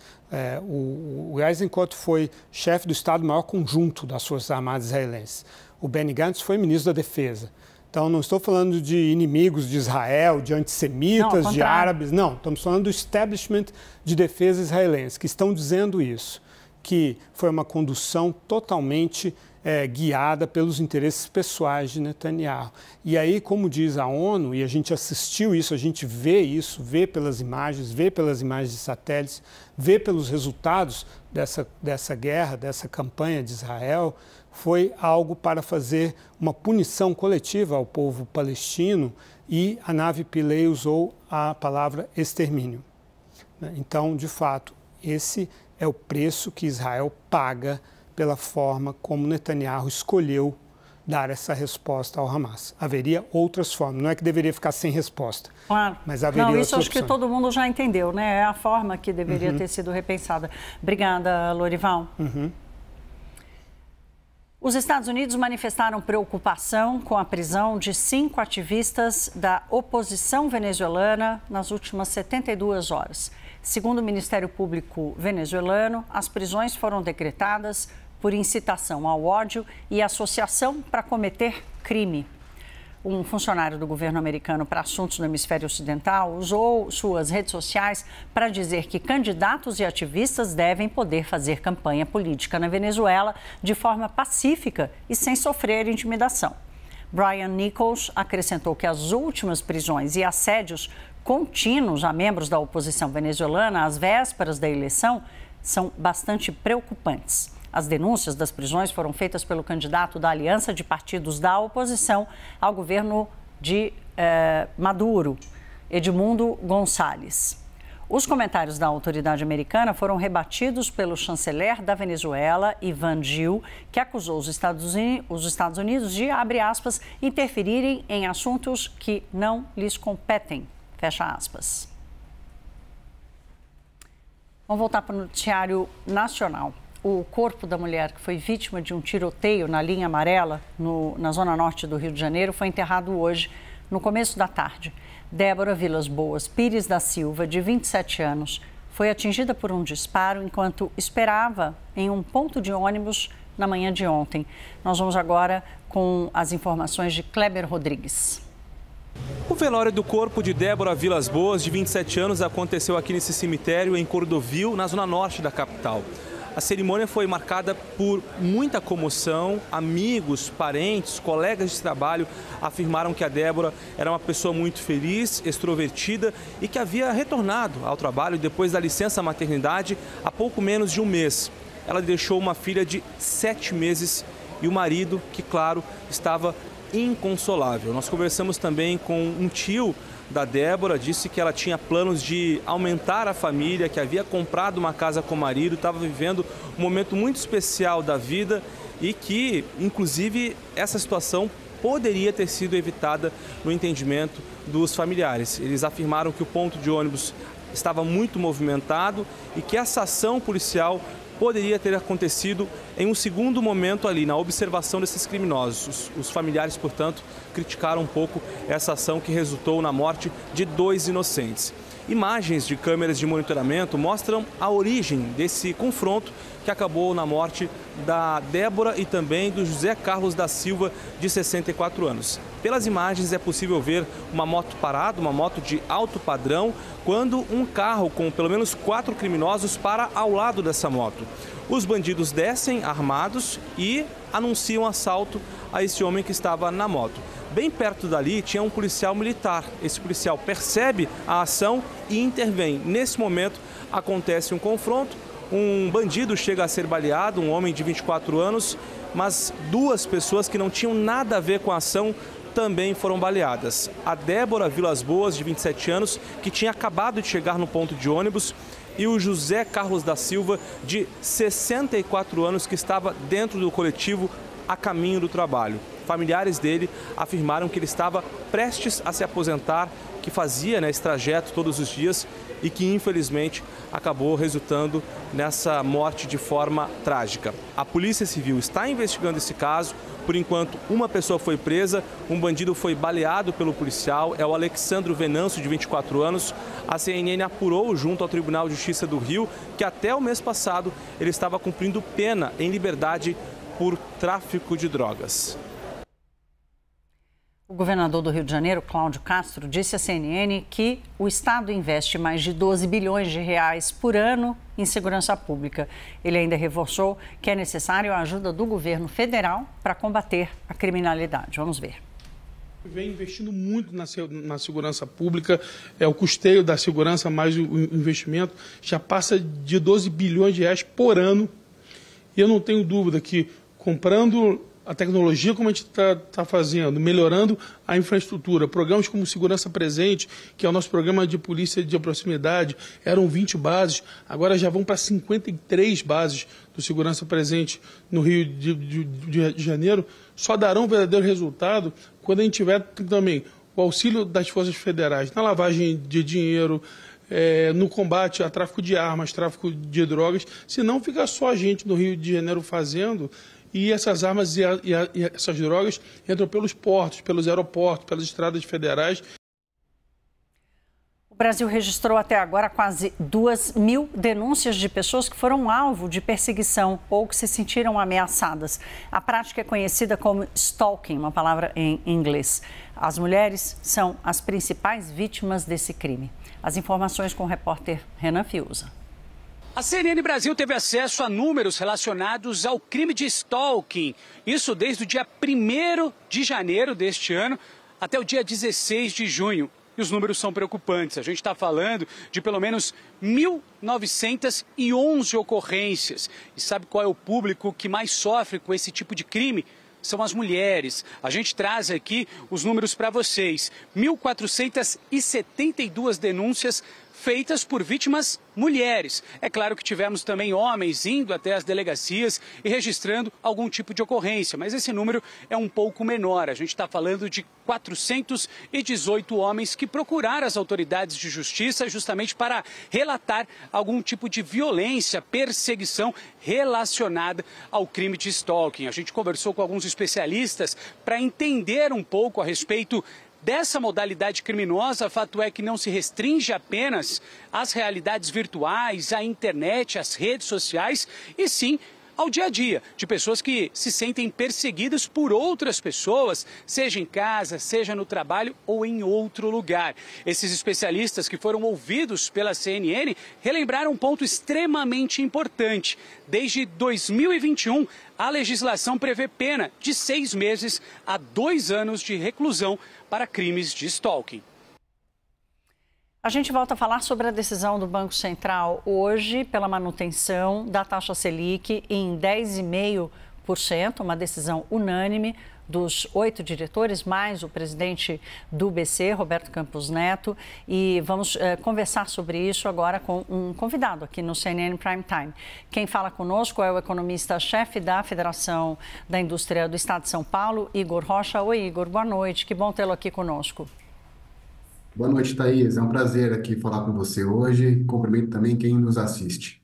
O Eisenkot foi chefe do Estado-Maior Conjunto das Forças Armadas Israelenses. O Benny Gantz foi ministro da Defesa. Então, não estou falando de inimigos de Israel, de antissemitas, de árabes. Não, estamos falando do establishment de defesa israelense, que estão dizendo isso, que foi uma condução totalmente guiada pelos interesses pessoais de Netanyahu. E aí, como diz a ONU, e a gente assistiu isso, a gente vê isso, vê pelas imagens de satélites, vê pelos resultados dessa guerra, dessa campanha de Israel, foi algo para fazer uma punição coletiva ao povo palestino, e a Navi Pillay usou a palavra extermínio. Então, de fato, esse é o preço que Israel paga pela forma como Netanyahu escolheu dar essa resposta ao Hamas. Haveria outras formas, não é que deveria ficar sem resposta, claro, mas haveria outras isso acho opções. Que todo mundo já entendeu, né? É a forma que deveria ter sido repensada. Obrigada, Lorival. Os Estados Unidos manifestaram preocupação com a prisão de 5 ativistas da oposição venezuelana nas últimas 72 horas. Segundo o Ministério Público venezuelano, as prisões foram decretadas por incitação ao ódio e associação para cometer crime. Um funcionário do governo americano para assuntos no hemisfério ocidental usou suas redes sociais para dizer que candidatos e ativistas devem poder fazer campanha política na Venezuela de forma pacífica e sem sofrer intimidação. Brian Nichols acrescentou que as últimas prisões e assédios contínuos a membros da oposição venezuelana às vésperas da eleição são bastante preocupantes. As denúncias das prisões foram feitas pelo candidato da Aliança de Partidos da Oposição ao governo de Maduro, Edmundo Gonçalves. Os comentários da autoridade americana foram rebatidos pelo chanceler da Venezuela, Ivan Gil, que acusou os Estados Unidos de, abre aspas, interferirem em assuntos que não lhes competem, fecha aspas. Vamos voltar para o noticiário nacional. O corpo da mulher que foi vítima de um tiroteio na linha amarela, na zona norte do Rio de Janeiro, foi enterrado hoje, no começo da tarde. Débora Vilas Boas Pires da Silva, de 27 anos, foi atingida por um disparo enquanto esperava em um ponto de ônibus na manhã de ontem. Nós vamos agora com as informações de Kleber Rodrigues. O velório do corpo de Débora Vilas Boas, de 27 anos, aconteceu aqui nesse cemitério em Cordovil, na zona norte da capital. A cerimônia foi marcada por muita comoção. Amigos, parentes, colegas de trabalho afirmaram que a Débora era uma pessoa muito feliz, extrovertida e que havia retornado ao trabalho depois da licença maternidade há pouco menos de um mês. Ela deixou uma filha de 7 meses e o marido, que, claro, estava inconsolável. Nós conversamos também com um tio da Débora, disse que ela tinha planos de aumentar a família, que havia comprado uma casa com o marido, estava vivendo um momento muito especial da vida e que, inclusive, essa situação poderia ter sido evitada no entendimento dos familiares. Eles afirmaram que o ponto de ônibus estava muito movimentado e que essa ação policial poderia ter acontecido em um segundo momento ali, na observação desses criminosos. Os familiares, portanto, criticaram um pouco essa ação que resultou na morte de 2 inocentes. Imagens de câmeras de monitoramento mostram a origem desse confronto que acabou na morte da Débora e também do José Carlos da Silva, de 64 anos. Pelas imagens é possível ver uma moto parada, uma moto de alto padrão, quando um carro com pelo menos 4 criminosos para ao lado dessa moto. Os bandidos descem armados e anunciam assalto a esse homem que estava na moto. Bem perto dali tinha um policial militar. Esse policial percebe a ação e intervém. Nesse momento acontece um confronto. Um bandido chega a ser baleado, um homem de 24 anos, mas 2 pessoas que não tinham nada a ver com a ação também foram baleadas. A Débora Vilas Boas, de 27 anos, que tinha acabado de chegar no ponto de ônibus, e o José Carlos da Silva, de 64 anos, que estava dentro do coletivo a caminho do trabalho. Familiares dele afirmaram que ele estava prestes a se aposentar, que fazia esse trajeto todos os dias e que, infelizmente, acabou resultando nessa morte de forma trágica. A Polícia Civil está investigando esse caso. Por enquanto, uma pessoa foi presa, um bandido foi baleado pelo policial, é o Alexandro Venâncio, de 24 anos. A CNN apurou junto ao Tribunal de Justiça do Rio que até o mês passado ele estava cumprindo pena em liberdade por tráfico de drogas. O governador do Rio de Janeiro, Cláudio Castro, disse à CNN que o Estado investe mais de 12 bilhões de reais por ano em segurança pública. Ele ainda reforçou que é necessário a ajuda do governo federal para combater a criminalidade. Vamos ver. Vem investindo muito na segurança pública, o custeio da segurança mais o investimento já passa de 12 bilhões de reais por ano. E eu não tenho dúvida que comprando a tecnologia como a gente está fazendo, melhorando a infraestrutura, programas como Segurança Presente, que é o nosso programa de polícia de proximidade, eram 20 bases, agora já vão para 53 bases do Segurança Presente no Rio de Janeiro, só darão um verdadeiro resultado quando a gente tiver também o auxílio das forças federais na lavagem de dinheiro, no combate a tráfico de armas, tráfico de drogas, senão fica só a gente no Rio de Janeiro fazendo. E essas armas e essas drogas entram pelos portos, pelos aeroportos, pelas estradas federais. O Brasil registrou até agora quase 2.000 denúncias de pessoas que foram alvo de perseguição ou que se sentiram ameaçadas. A prática é conhecida como stalking, uma palavra em inglês. As mulheres são as principais vítimas desse crime. As informações com o repórter Renan Fiuza. A CNN Brasil teve acesso a números relacionados ao crime de stalking. Isso desde o dia 1º de janeiro deste ano até o dia 16 de junho. E os números são preocupantes. A gente está falando de pelo menos 1.911 ocorrências. E sabe qual é o público que mais sofre com esse tipo de crime? São as mulheres. A gente traz aqui os números para vocês. 1.472 denúncias feitas por vítimas mulheres. É claro que tivemos também homens indo até as delegacias e registrando algum tipo de ocorrência, mas esse número é um pouco menor. A gente está falando de 418 homens que procuraram as autoridades de justiça justamente para relatar algum tipo de violência, perseguição relacionada ao crime de stalking. A gente conversou com alguns especialistas para entender um pouco a respeito dessa modalidade criminosa. Fato é que não se restringe apenas às realidades virtuais, à internet, às redes sociais, e sim ao dia a dia de pessoas que se sentem perseguidas por outras pessoas, seja em casa, seja no trabalho ou em outro lugar. Esses especialistas que foram ouvidos pela CNN relembraram um ponto extremamente importante. Desde 2021, a legislação prevê pena de 6 meses a 2 anos de reclusão para crimes de stalking. A gente volta a falar sobre a decisão do Banco Central hoje pela manutenção da taxa Selic em 10,5%, uma decisão unânime dos 8 diretores, mais o presidente do BC, Roberto Campos Neto. E vamos conversar sobre isso agora com um convidado aqui no CNN Prime Time. Quem fala conosco é o economista-chefe da Federação da Indústria do Estado de São Paulo, Igor Rocha. Oi, Igor, boa noite. Que bom tê-lo aqui conosco. Boa noite, Thaís. É um prazer aqui falar com você hoje. Cumprimento também quem nos assiste.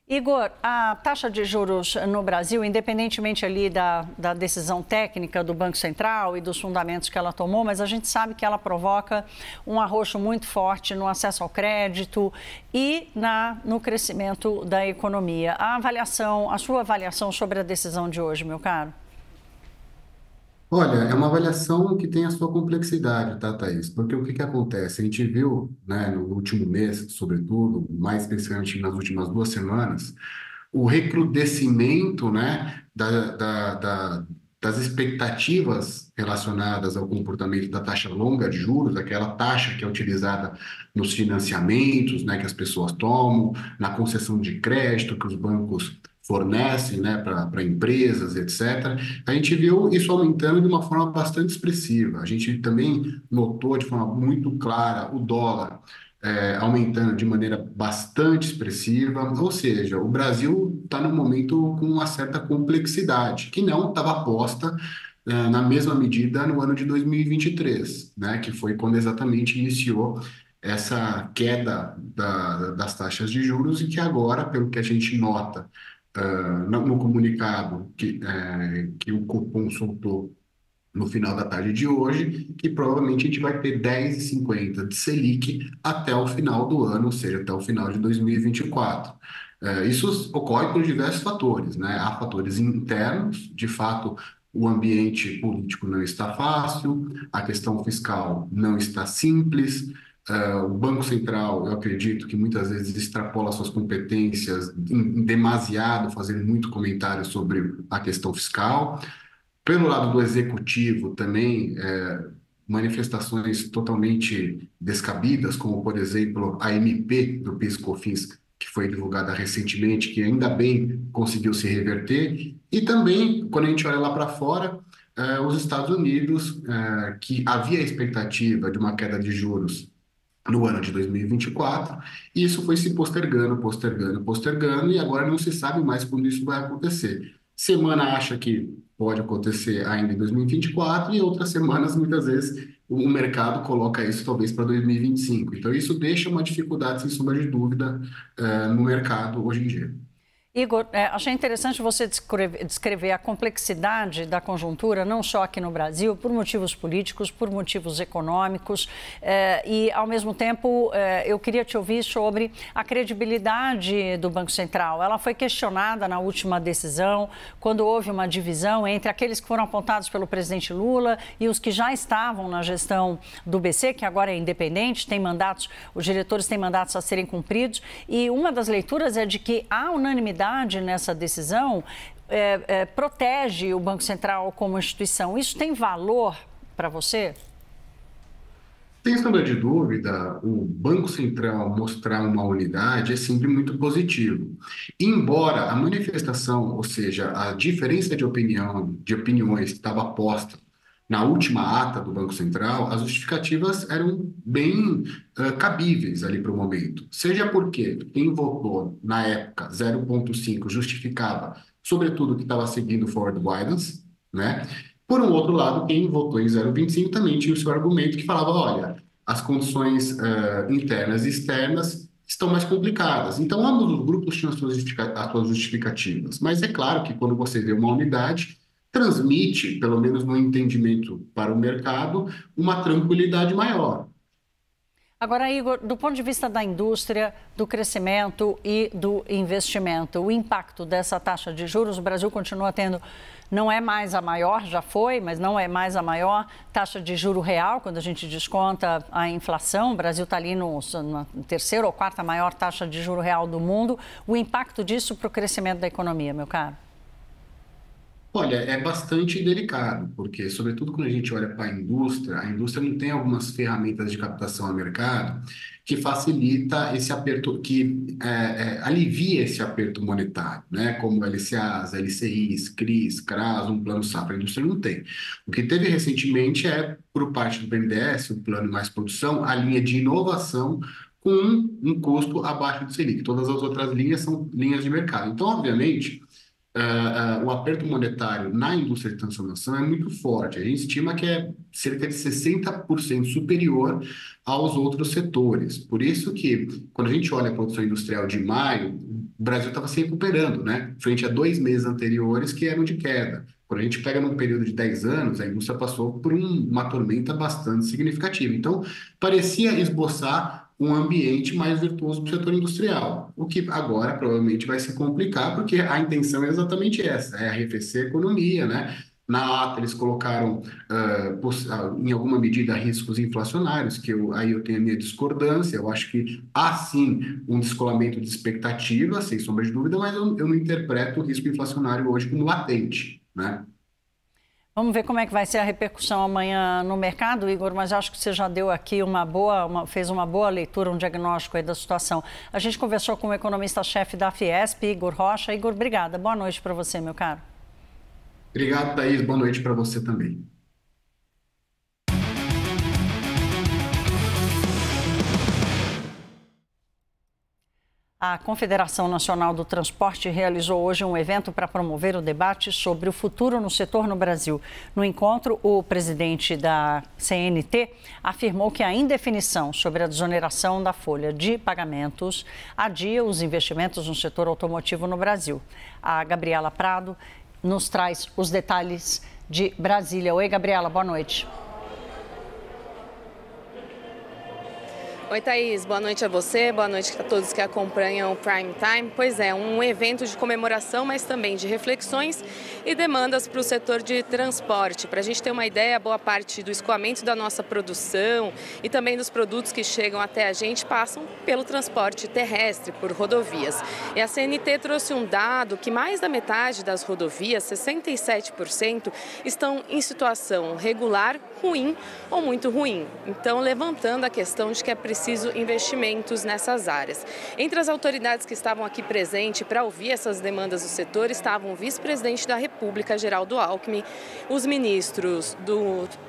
Igor, a taxa de juros no Brasil, independentemente ali da decisão técnica do Banco Central e dos fundamentos que ela tomou, mas a gente sabe que ela provoca um arroxo muito forte no acesso ao crédito e no crescimento da economia. A sua avaliação sobre a decisão de hoje, meu caro? Olha, é uma avaliação que tem a sua complexidade, tá, Thaís? Porque o que acontece? A gente viu, né, no último mês, sobretudo, mais especificamente nas últimas 2 semanas, o recrudescimento, né, das expectativas relacionadas ao comportamento da taxa longa de juros, aquela taxa que é utilizada nos financiamentos, né, que as pessoas tomam, na concessão de crédito que os bancos fornecem, né, para empresas, etc. A gente viu isso aumentando de uma forma bastante expressiva. A gente também notou de forma muito clara o dólar aumentando de maneira bastante expressiva, ou seja, o Brasil está num momento com uma certa complexidade, que não estava posta na mesma medida no ano de 2023, né, que foi quando exatamente iniciou essa queda das taxas de juros e que agora, pelo que a gente nota, no comunicado que o Copom soltou no final da tarde de hoje, que provavelmente a gente vai ter 10,50 de Selic até o final do ano, ou seja, até o final de 2024. Isso ocorre por diversos fatores, né? Há fatores internos, de fato, o ambiente político não está fácil, a questão fiscal não está simples. O Banco Central, eu acredito que muitas vezes extrapola suas competências em demasiado, fazendo muito comentário sobre a questão fiscal. Pelo lado do executivo também, manifestações totalmente descabidas, como, por exemplo, a MP do PIS/COFINS, que foi divulgada recentemente, que ainda bem conseguiu se reverter. E também, quando a gente olha lá para fora, os Estados Unidos, que havia a expectativa de uma queda de juros no ano de 2024, e isso foi se postergando, e agora não se sabe mais quando isso vai acontecer. Semana acha que pode acontecer ainda em 2024, e outras semanas, muitas vezes, o mercado coloca isso talvez para 2025. Então, isso deixa uma dificuldade, sem sombra de dúvida, no mercado hoje em dia. Igor, achei interessante você descrever a complexidade da conjuntura, não só aqui no Brasil, por motivos políticos, por motivos econômicos, e, ao mesmo tempo, eu queria te ouvir sobre a credibilidade do Banco Central. Ela foi questionada na última decisão, quando houve uma divisão entre aqueles que foram apontados pelo presidente Lula e os que já estavam na gestão do BC, que agora é independente, tem mandatos, os diretores têm mandatos a serem cumpridos, e uma das leituras é de que há unanimidade nessa decisão, protege o Banco Central como instituição. Isso tem valor para você? Sem sombra de dúvida, o Banco Central mostrar uma unidade é sempre muito positivo. Embora a manifestação, ou seja, a diferença de opiniões que estava posta na última ata do Banco Central, as justificativas eram bem cabíveis ali para o momento. Seja porque quem votou na época 0,5 justificava, sobretudo, que estava seguindo o forward guidance, né? Por um outro lado, quem votou em 0,25 também tinha o seu argumento que falava, olha, as condições internas e externas estão mais complicadas. Então, ambos os grupos tinham as suas justificativas. Mas é claro que quando você vê uma unidade, transmite, pelo menos no entendimento para o mercado, uma tranquilidade maior. Agora, Igor, do ponto de vista da indústria, do crescimento e do investimento, o impacto dessa taxa de juros, o Brasil continua tendo, não é mais a maior, já foi, mas não é mais a maior taxa de juro real, quando a gente desconta a inflação, o Brasil está ali na terceira ou quarta maior taxa de juro real do mundo. O impacto disso para o crescimento da economia, meu caro? Olha, é bastante delicado, porque, sobretudo quando a gente olha para a indústria não tem algumas ferramentas de captação ao mercado que facilita esse aperto, que alivia esse aperto monetário, né? Como LCAs, LCIs, CRIs, CRAs, um plano safra. A indústria não tem. O que teve recentemente é, por parte do BNDES, o Plano Mais Produção, a linha de inovação com um custo abaixo do Selic. Todas as outras linhas são linhas de mercado. Então, obviamente, o aperto monetário na indústria de transformação é muito forte. A gente estima que é cerca de 60% superior aos outros setores. Por isso que, quando a gente olha a produção industrial de maio, o Brasil estava se recuperando, né? Frente a 2 meses anteriores que eram de queda. Quando a gente pega num período de 10 anos, a indústria passou por uma tormenta bastante significativa. Então, parecia esboçar um ambiente mais virtuoso para o setor industrial, o que agora provavelmente vai se complicar, porque a intenção é exatamente essa, é arrefecer a economia, né? Na ata eles colocaram, em alguma medida, riscos inflacionários, que aí eu tenho a minha discordância, eu acho que há sim um descolamento de expectativa, sem sombra de dúvida, mas eu não interpreto o risco inflacionário hoje como latente, né? Vamos ver como é que vai ser a repercussão amanhã no mercado, Igor, mas acho que você já deu aqui fez uma boa leitura, um diagnóstico aí da situação. A gente conversou com o economista-chefe da Fiesp, Igor Rocha. Igor, obrigada. Boa noite para você, meu caro. Obrigado, Thaís. Boa noite para você também. A Confederação Nacional do Transporte realizou hoje um evento para promover o debate sobre o futuro no setor no Brasil. No encontro, o presidente da CNT afirmou que a indefinição sobre a desoneração da folha de pagamentos adia os investimentos no setor automotivo no Brasil. A Gabriela Prado nos traz os detalhes de Brasília. Oi, Gabriela, boa noite. Oi, Thaís. Boa noite a você, boa noite a todos que acompanham o Prime Time. Pois é, um evento de comemoração, mas também de reflexões e demandas para o setor de transporte. Para a gente ter uma ideia, boa parte do escoamento da nossa produção e também dos produtos que chegam até a gente passam pelo transporte terrestre, por rodovias. E a CNT trouxe um dado que mais da metade das rodovias, 67%, estão em situação regular, ruim ou muito ruim. Então, levantando a questão de que é preciso investimentos nessas áreas. Entre as autoridades que estavam aqui presentes para ouvir essas demandas do setor estavam o vice-presidente da República, Geraldo Alckmin, os ministros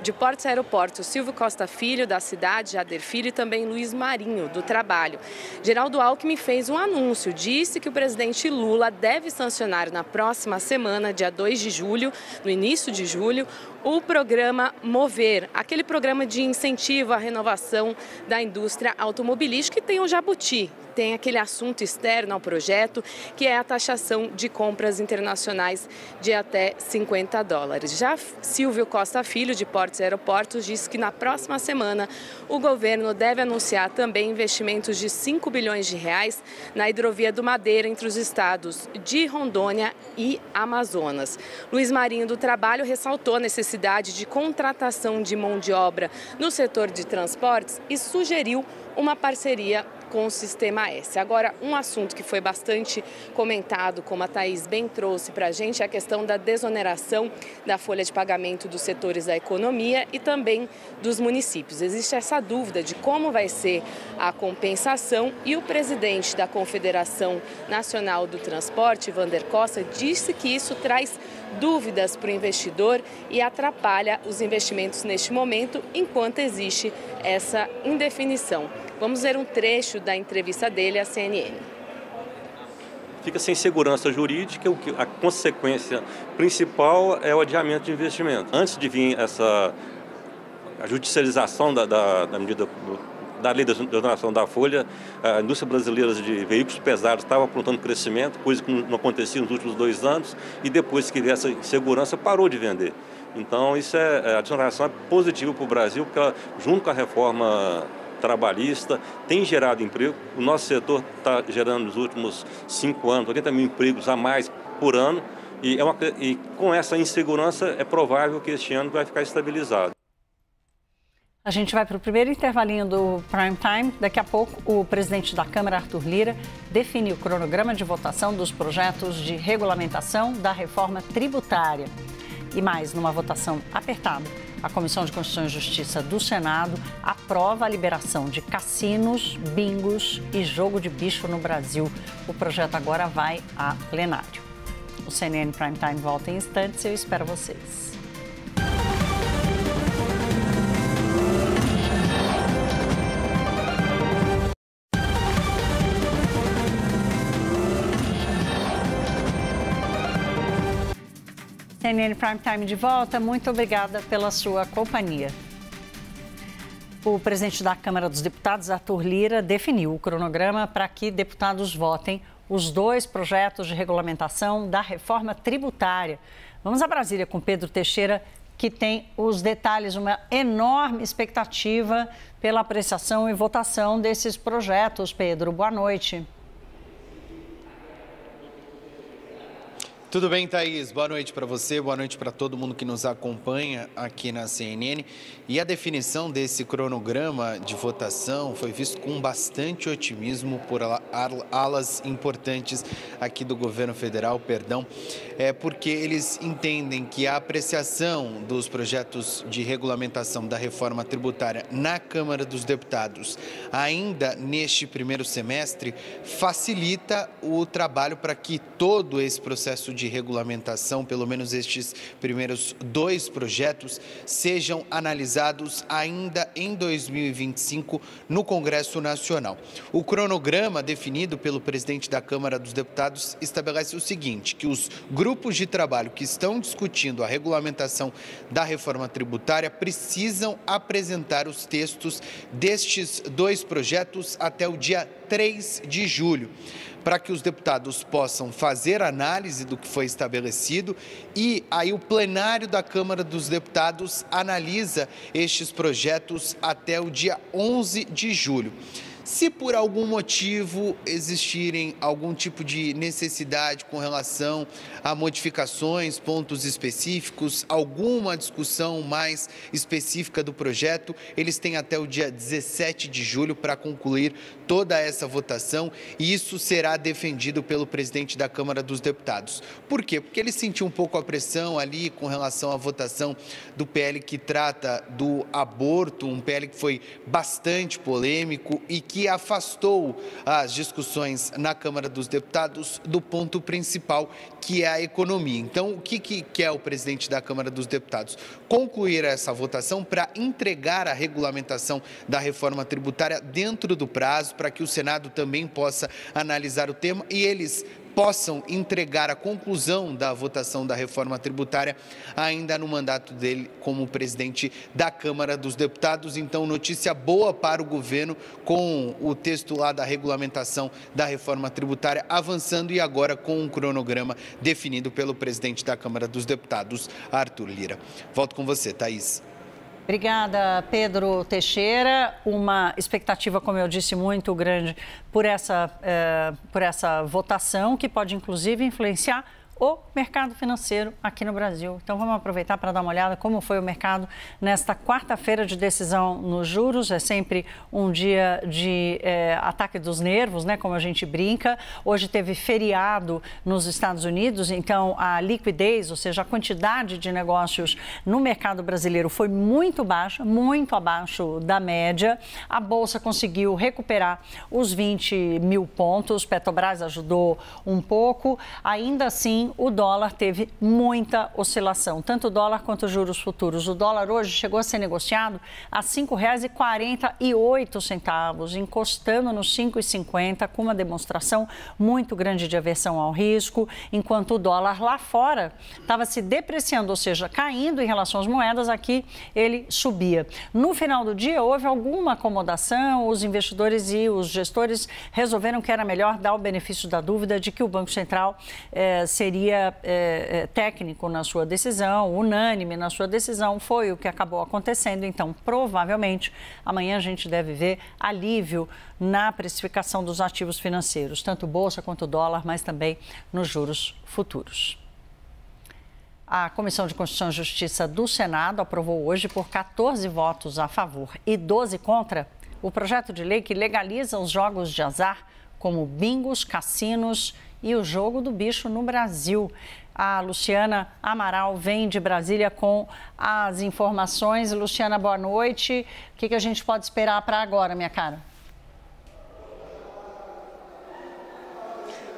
de Portos e Aeroportos, Silvio Costa Filho, da Cidade, Jader Filho, e também Luiz Marinho, do Trabalho. Geraldo Alckmin fez um anúncio, disse que o presidente Lula deve sancionar na próxima semana, dia 2 de julho, no início de julho, o programa Mover, aquele programa de incentivo à renovação da indústria automobilística, que tem o jabuti, tem aquele assunto externo ao projeto, que é a taxação de compras internacionais de até $50. Já Silvio Costa Filho, de Portos e Aeroportos, disse que na próxima semana o governo deve anunciar também investimentos de R$5 bilhões na hidrovia do Madeira entre os estados de Rondônia e Amazonas. Luiz Marinho, do Trabalho, ressaltou a necessidade de contratação de mão de obra no setor de transportes e sugeriu uma parceria com o Sistema S. Agora, um assunto que foi bastante comentado, como a Thaís bem trouxe para a gente, é a questão da desoneração da folha de pagamento dos setores da economia e também dos municípios. Existe essa dúvida de como vai ser a compensação e o presidente da Confederação Nacional do Transporte, Vander Costa, disse que isso traz dúvidas para o investidor e atrapalha os investimentos neste momento, enquanto existe essa indefinição. Vamos ver um trecho da entrevista dele à CNN. Fica sem segurança jurídica, a consequência principal é o adiamento de investimento. Antes de vir a judicialização da medida da lei da desoneração da folha, a indústria brasileira de veículos pesados estava apontando crescimento, coisa que não acontecia nos últimos 2 anos, e depois que veio essa insegurança parou de vender. Então a desoneração é positiva para o Brasil, porque ela, junto com a reforma trabalhista, tem gerado emprego. O nosso setor está gerando nos últimos 5 anos 80 mil empregos a mais por ano, e com essa insegurança é provável que este ano vai ficar estabilizado. A gente vai para o primeiro intervalinho do Prime Time. Daqui a pouco, o presidente da Câmara, Arthur Lira, define o cronograma de votação dos projetos de regulamentação da reforma tributária. E mais, numa votação apertada, a Comissão de Constituição e Justiça do Senado aprova a liberação de cassinos, bingos e jogo de bicho no Brasil. O projeto agora vai a plenário. O CNN Prime Time volta em instantes e eu espero vocês. CNN Prime Time de volta, muito obrigada pela sua companhia. O presidente da Câmara dos Deputados, Arthur Lira, definiu o cronograma para que deputados votem os 2 projetos de regulamentação da reforma tributária. Vamos a Brasília com Pedro Teixeira, que tem os detalhes, uma enorme expectativa pela apreciação e votação desses projetos. Pedro, boa noite. Tudo bem, Thaís? Boa noite para você, boa noite para todo mundo que nos acompanha aqui na CNN. E a definição desse cronograma de votação foi visto com bastante otimismo por alas importantes aqui do governo federal, porque eles entendem que a apreciação dos projetos de regulamentação da reforma tributária na Câmara dos Deputados, ainda neste primeiro semestre, facilita o trabalho para que todo esse processo de regulamentação, pelo menos estes primeiros 2 projetos, sejam analisados ainda em 2025 no Congresso Nacional. O cronograma definido pelo presidente da Câmara dos Deputados estabelece o seguinte, que os grupos de trabalho que estão discutindo a regulamentação da reforma tributária precisam apresentar os textos destes 2 projetos até o dia 3 de julho. Para que os deputados possam fazer análise do que foi estabelecido e aí o plenário da Câmara dos Deputados analisa estes projetos até o dia 11 de julho. Se por algum motivo existirem algum tipo de necessidade com relação a modificações, pontos específicos, alguma discussão mais específica do projeto, eles têm até o dia 17 de julho para concluir toda essa votação e isso será defendido pelo presidente da Câmara dos Deputados. Por quê? Porque ele sentiu um pouco a pressão ali com relação à votação do PL que trata do aborto, um PL que foi bastante polêmico e que afastou as discussões na Câmara dos Deputados do ponto principal, que é a economia. Então, o que quer o presidente da Câmara dos Deputados? Concluir essa votação para entregar a regulamentação da reforma tributária dentro do prazo, para que o Senado também possa analisar o tema e eles possam entregar a conclusão da votação da reforma tributária ainda no mandato dele como presidente da Câmara dos Deputados. Então, notícia boa para o governo com o texto lá da regulamentação da reforma tributária avançando e agora com um cronograma definido pelo presidente da Câmara dos Deputados, Arthur Lira. Volto com você, Thaís. Obrigada, Pedro Teixeira. Uma expectativa, como eu disse, muito grande por essa votação, que pode, inclusive, influenciar o mercado financeiro aqui no Brasil. Então, vamos aproveitar para dar uma olhada como foi o mercado nesta quarta-feira de decisão nos juros. É sempre um dia de ataque dos nervos, né? Como a gente brinca. Hoje teve feriado nos Estados Unidos, então a liquidez, ou seja, a quantidade de negócios no mercado brasileiro foi muito baixa, muito abaixo da média. A Bolsa conseguiu recuperar os 20 mil pontos. Petrobras ajudou um pouco. Ainda assim, o dólar teve muita oscilação, tanto o dólar quanto os juros futuros. O dólar hoje chegou a ser negociado a R$ 5,48, encostando nos 5,50, com uma demonstração muito grande de aversão ao risco, enquanto o dólar lá fora estava se depreciando, ou seja, caindo em relação às moedas, aqui ele subia. No final do dia, houve alguma acomodação, os investidores e os gestores resolveram que era melhor dar o benefício da dúvida de que o Banco Central seria técnico na sua decisão, unânime na sua decisão, foi o que acabou acontecendo. Então, provavelmente, amanhã a gente deve ver alívio na precificação dos ativos financeiros, tanto bolsa quanto dólar, mas também nos juros futuros. A Comissão de Constituição e Justiça do Senado aprovou hoje por 14 votos a favor e 12 contra o projeto de lei que legaliza os jogos de azar, como bingos, cassinos e o jogo do bicho no Brasil. A Luciana Amaral vem de Brasília com as informações. Luciana, boa noite. O que a gente pode esperar para agora, minha cara?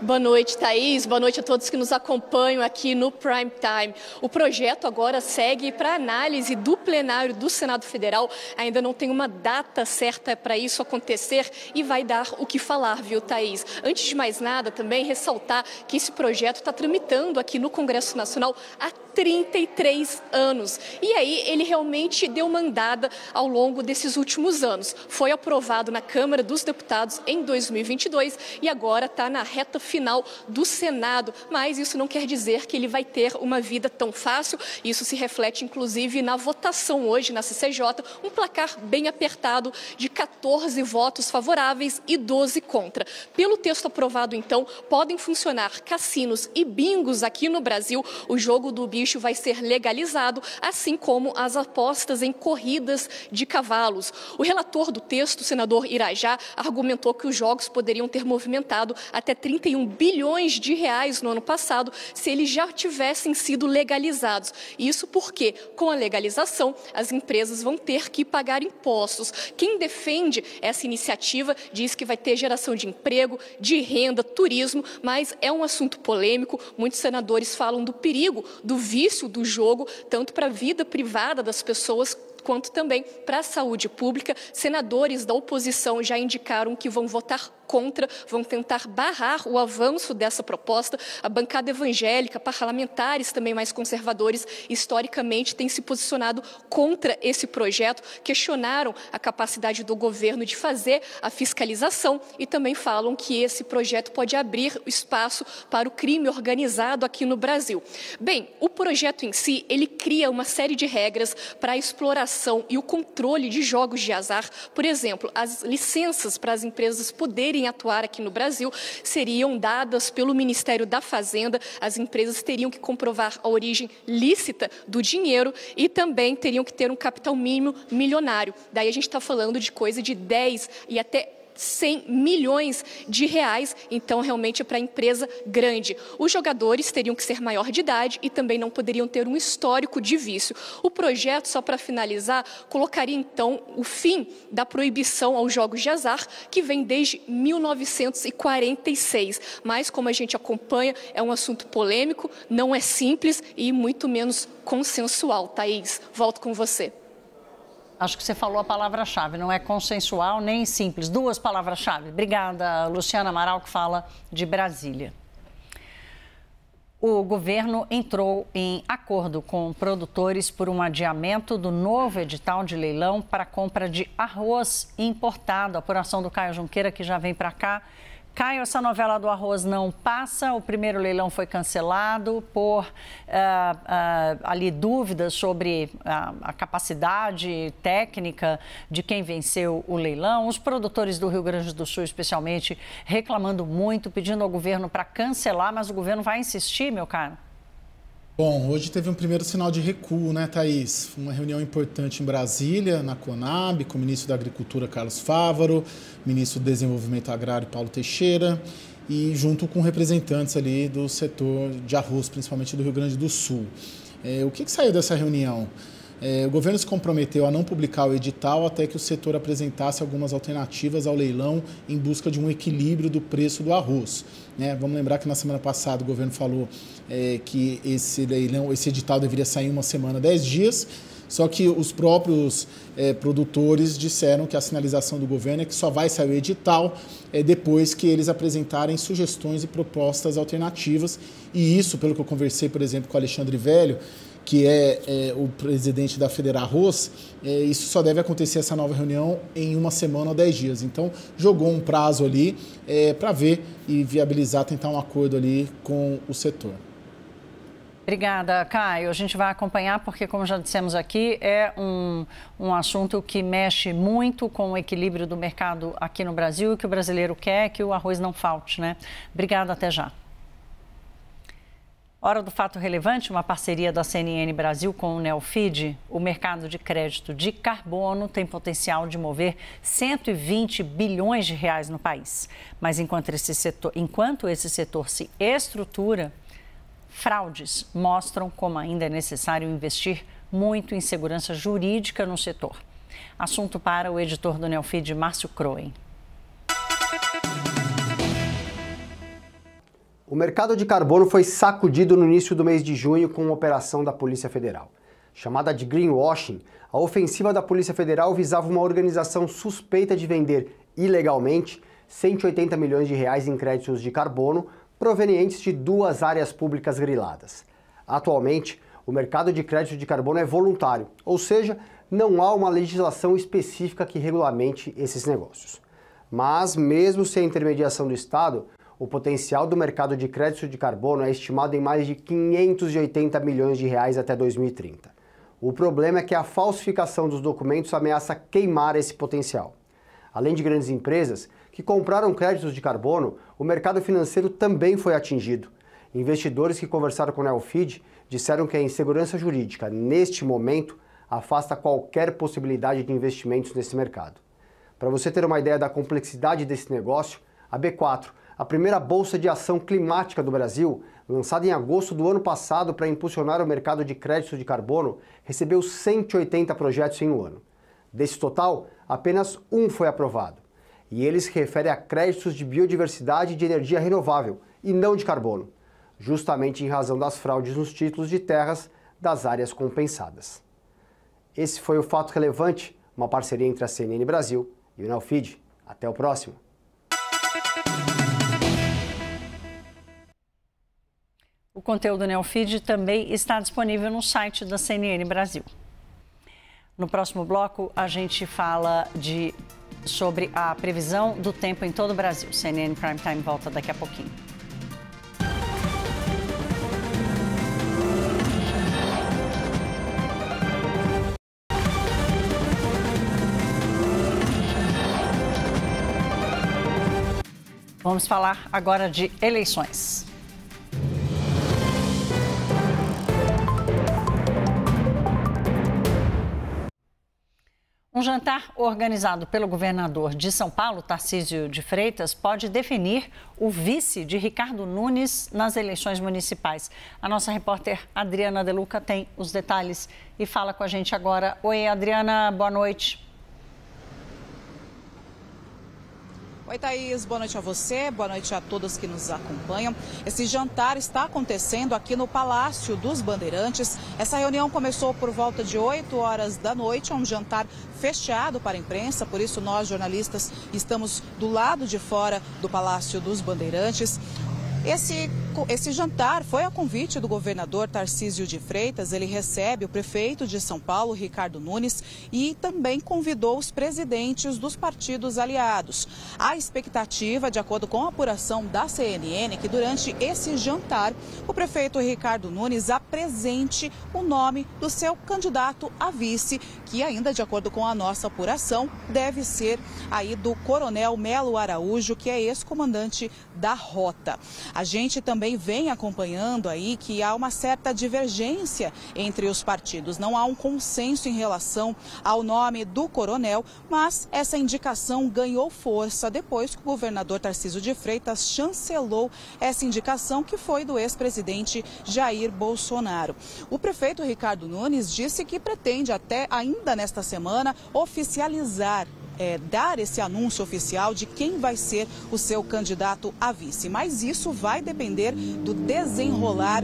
Boa noite, Thaís. Boa noite a todos que nos acompanham aqui no Prime Time. O projeto agora segue para análise do plenário do Senado Federal. Ainda não tem uma data certa para isso acontecer e vai dar o que falar, viu, Thaís? Antes de mais nada, também ressaltar que esse projeto está tramitando aqui no Congresso Nacional há 33 anos. E aí ele realmente deu uma andada ao longo desses últimos anos. Foi aprovado na Câmara dos Deputados em 2022 e agora está na reta final do Senado, mas isso não quer dizer que ele vai ter uma vida tão fácil. Isso se reflete, inclusive, na votação hoje na CCJ, um placar bem apertado de 14 votos favoráveis e 12 contra. Pelo texto aprovado, então, podem funcionar cassinos e bingos aqui no Brasil. O jogo do bicho vai ser legalizado, assim como as apostas em corridas de cavalos. O relator do texto, o senador Irajá, argumentou que os jogos poderiam ter movimentado até 31 bilhões de reais no ano passado se eles já tivessem sido legalizados. Isso porque, com a legalização, as empresas vão ter que pagar impostos. Quem defende essa iniciativa diz que vai ter geração de emprego, de renda, turismo, mas é um assunto polêmico. Muitos senadores falam do perigo, do vício do jogo, tanto para a vida privada das pessoas, quanto também para a saúde pública. Senadores da oposição já indicaram que vão votar contra, vão tentar barrar o avanço dessa proposta. A bancada evangélica, parlamentares também mais conservadores, historicamente têm se posicionado contra esse projeto, questionaram a capacidade do governo de fazer a fiscalização e também falam que esse projeto pode abrir espaço para o crime organizado aqui no Brasil. Bem, o projeto em si, ele cria uma série de regras para a exploração e o controle de jogos de azar. Por exemplo, as licenças para as empresas poderem atuar aqui no Brasil seriam dadas pelo Ministério da Fazenda. As empresas teriam que comprovar a origem lícita do dinheiro e também teriam que ter um capital mínimo milionário. Daí a gente está falando de coisa de 10 e até 100 milhões de reais, então realmente é para empresa grande. Os jogadores teriam que ser maior de idade e também não poderiam ter um histórico de vício. O projeto, só para finalizar, colocaria então o fim da proibição aos jogos de azar, que vem desde 1946. Mas, como a gente acompanha, é um assunto polêmico, não é simples e muito menos consensual. Thaís, volto com você. Acho que você falou a palavra-chave, não é consensual nem simples. Duas palavras-chave. Obrigada, Luciana Amaral, que fala de Brasília. O governo entrou em acordo com produtores por um adiamento do novo edital de leilão para a compra de arroz importado. A apuração do Caio Junqueira, que já vem para cá. Caio, essa novela do arroz não passa. O primeiro leilão foi cancelado por ali dúvidas sobre a capacidade técnica de quem venceu o leilão. Os produtores do Rio Grande do Sul, especialmente, reclamando muito, pedindo ao governo para cancelar, mas o governo vai insistir, meu caro? Bom, hoje teve um primeiro sinal de recuo, né, Thaís? Uma reunião importante em Brasília, na Conab, com o ministro da Agricultura, Carlos Fávaro, ministro do Desenvolvimento Agrário, Paulo Teixeira, e junto com representantes ali do setor de arroz, principalmente do Rio Grande do Sul. O que saiu dessa reunião? O governo se comprometeu a não publicar o edital até que o setor apresentasse algumas alternativas ao leilão em busca de um equilíbrio do preço do arroz. Vamos lembrar que na semana passada o governo falou que esse leilão, esse edital deveria sair em uma semana, 10 dias, só que os próprios produtores disseram que a sinalização do governo é que só vai sair o edital depois que eles apresentarem sugestões e propostas alternativas. E isso, pelo que eu conversei, por exemplo, com o Alexandre Velho, que é o presidente da Federarroz, isso só deve acontecer, essa nova reunião, em uma semana ou 10 dias. Então, jogou um prazo ali para ver e viabilizar, tentar um acordo ali com o setor. Obrigada, Caio. A gente vai acompanhar porque, como já dissemos aqui, é um assunto que mexe muito com o equilíbrio do mercado aqui no Brasil e que o brasileiro quer que o arroz não falte, né? Obrigada, até já. Hora do fato relevante, uma parceria da CNN Brasil com o Neofeed. O mercado de crédito de carbono tem potencial de mover 120 bilhões de reais no país. Mas enquanto esse setor se estrutura, fraudes mostram como ainda é necessário investir muito em segurança jurídica no setor. Assunto para o editor do Neofeed, Márcio Croen. O mercado de carbono foi sacudido no início do mês de junho com uma operação da Polícia Federal. Chamada de greenwashing, a ofensiva da Polícia Federal visava uma organização suspeita de vender ilegalmente 180 milhões de reais em créditos de carbono provenientes de 2 áreas públicas griladas. Atualmente, o mercado de crédito de carbono é voluntário, ou seja, não há uma legislação específica que regulamente esses negócios. Mas, mesmo sem a intermediação do Estado, o potencial do mercado de crédito de carbono é estimado em mais de 580 milhões de reais até 2030. O problema é que a falsificação dos documentos ameaça queimar esse potencial. Além de grandes empresas que compraram créditos de carbono, o mercado financeiro também foi atingido. Investidores que conversaram com o Neofeed disseram que a insegurança jurídica, neste momento, afasta qualquer possibilidade de investimentos nesse mercado. Para você ter uma ideia da complexidade desse negócio, a B4, a primeira bolsa de ação climática do Brasil, lançada em agosto do ano passado para impulsionar o mercado de crédito de carbono, recebeu 180 projetos em um ano. Desse total, apenas um foi aprovado. E ele se refere a créditos de biodiversidade e de energia renovável, e não de carbono, justamente em razão das fraudes nos títulos de terras das áreas compensadas. Esse foi o Fato Relevante, uma parceria entre a CNN Brasil e o Neofeed. Até o próximo. O conteúdo do Neofeed também está disponível no site da CNN Brasil. No próximo bloco, a gente fala sobre a previsão do tempo em todo o Brasil. CNN Prime Time volta daqui a pouquinho. Vamos falar agora de eleições. Um jantar organizado pelo governador de São Paulo, Tarcísio de Freitas, pode definir o vice de Ricardo Nunes nas eleições municipais. A nossa repórter Adriana De Luca tem os detalhes e fala com a gente agora. Oi, Adriana, boa noite. Oi, Thaís, boa noite a você, boa noite a todos que nos acompanham. Esse jantar está acontecendo aqui no Palácio dos Bandeirantes. Essa reunião começou por volta de 8 horas da noite, é um jantar fechado para a imprensa, por isso nós, jornalistas, estamos do lado de fora do Palácio dos Bandeirantes. Esse jantar foi a convite do governador Tarcísio de Freitas. Ele recebe o prefeito de São Paulo, Ricardo Nunes, e também convidou os presidentes dos partidos aliados. A expectativa, de acordo com a apuração da CNN, que durante esse jantar o prefeito Ricardo Nunes apresente o nome do seu candidato a vice, que ainda de acordo com a nossa apuração deve ser aí do Coronel Melo Araújo, que é ex-comandante da Rota. A gente também vem acompanhando aí que há uma certa divergência entre os partidos. Não há um consenso em relação ao nome do coronel, mas essa indicação ganhou força depois que o governador Tarcísio de Freitas chancelou essa indicação, que foi do ex-presidente Jair Bolsonaro. O prefeito Ricardo Nunes disse que pretende até ainda nesta semana oficializar, dar esse anúncio oficial de quem vai ser o seu candidato a vice. Mas isso vai depender do desenrolar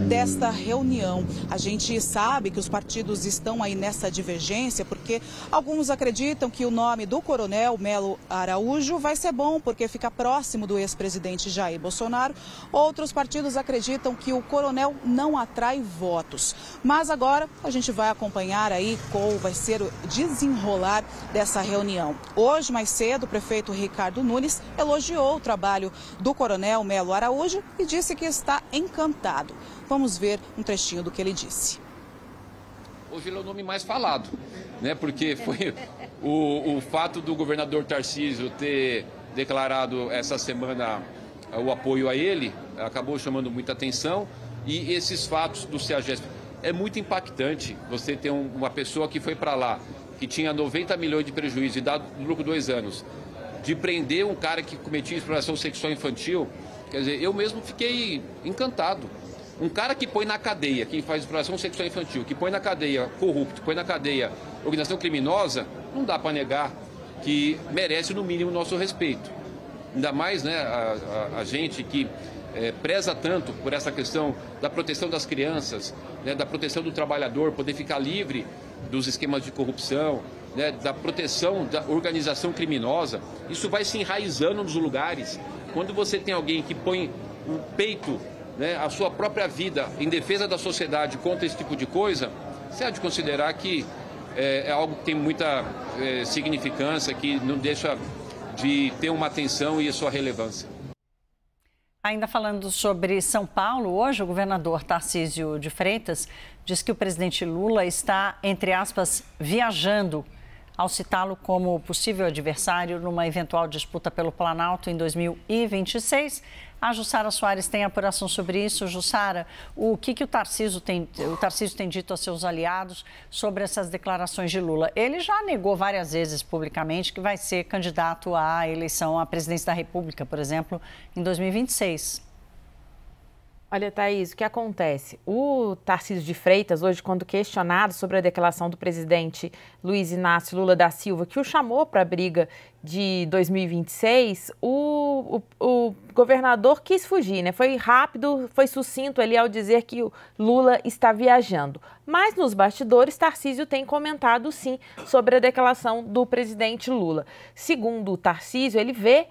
desta reunião. A gente sabe que os partidos estão aí nessa divergência, porque alguns acreditam que o nome do coronel Melo Araújo vai ser bom, porque fica próximo do ex-presidente Jair Bolsonaro. Outros partidos acreditam que o coronel não atrai votos. Mas agora a gente vai acompanhar aí qual vai ser o desenrolar dessa reunião. Hoje, mais cedo, o prefeito Ricardo Nunes elogiou o trabalho do coronel Melo Araújo e disse que está encantado. Vamos ver um trechinho do que ele disse. Hoje ele é o nome mais falado, né? Porque foi o fato do governador Tarcísio ter declarado essa semana o apoio a ele, acabou chamando muita atenção. E esses fatos do CEAGESP, é muito impactante você ter uma pessoa que foi para lá, que tinha 90 milhões de prejuízo e dado lucro 2 anos, de prender um cara que cometia exploração sexual infantil. Quer dizer, eu mesmo fiquei encantado. Um cara que põe na cadeia, quem faz exploração sexual infantil, que põe na cadeia corrupto, põe na cadeia organização criminosa, não dá para negar que merece no mínimo nosso respeito. Ainda mais, né, a gente que preza tanto por essa questão da proteção das crianças, né, da proteção do trabalhador, poder ficar livre dos esquemas de corrupção, né, da proteção da organização criminosa. Isso vai se enraizando nos lugares. Quando você tem alguém que põe o peito, né, a sua própria vida em defesa da sociedade contra esse tipo de coisa, você há de considerar que é algo que tem muita significância, que não deixa de ter uma atenção e a sua relevância. Ainda falando sobre São Paulo, hoje o governador Tarcísio de Freitas diz que o presidente Lula está, entre aspas, viajando, ao citá-lo como possível adversário numa eventual disputa pelo Planalto em 2026. A Jussara Soares tem apuração sobre isso. Jussara, o que o Tarcísio tem dito a seus aliados sobre essas declarações de Lula? Ele já negou várias vezes publicamente que vai ser candidato à eleição à presidência da República, por exemplo, em 2026. Olha, Thaís, o que acontece? O Tarcísio de Freitas, hoje, quando questionado sobre a declaração do presidente Luiz Inácio Lula da Silva, que o chamou para a briga de 2026, o governador quis fugir, né? Foi rápido, foi sucinto ali ao dizer que o Lula está viajando. Mas nos bastidores, Tarcísio tem comentado sim sobre a declaração do presidente Lula. Segundo o Tarcísio, ele vê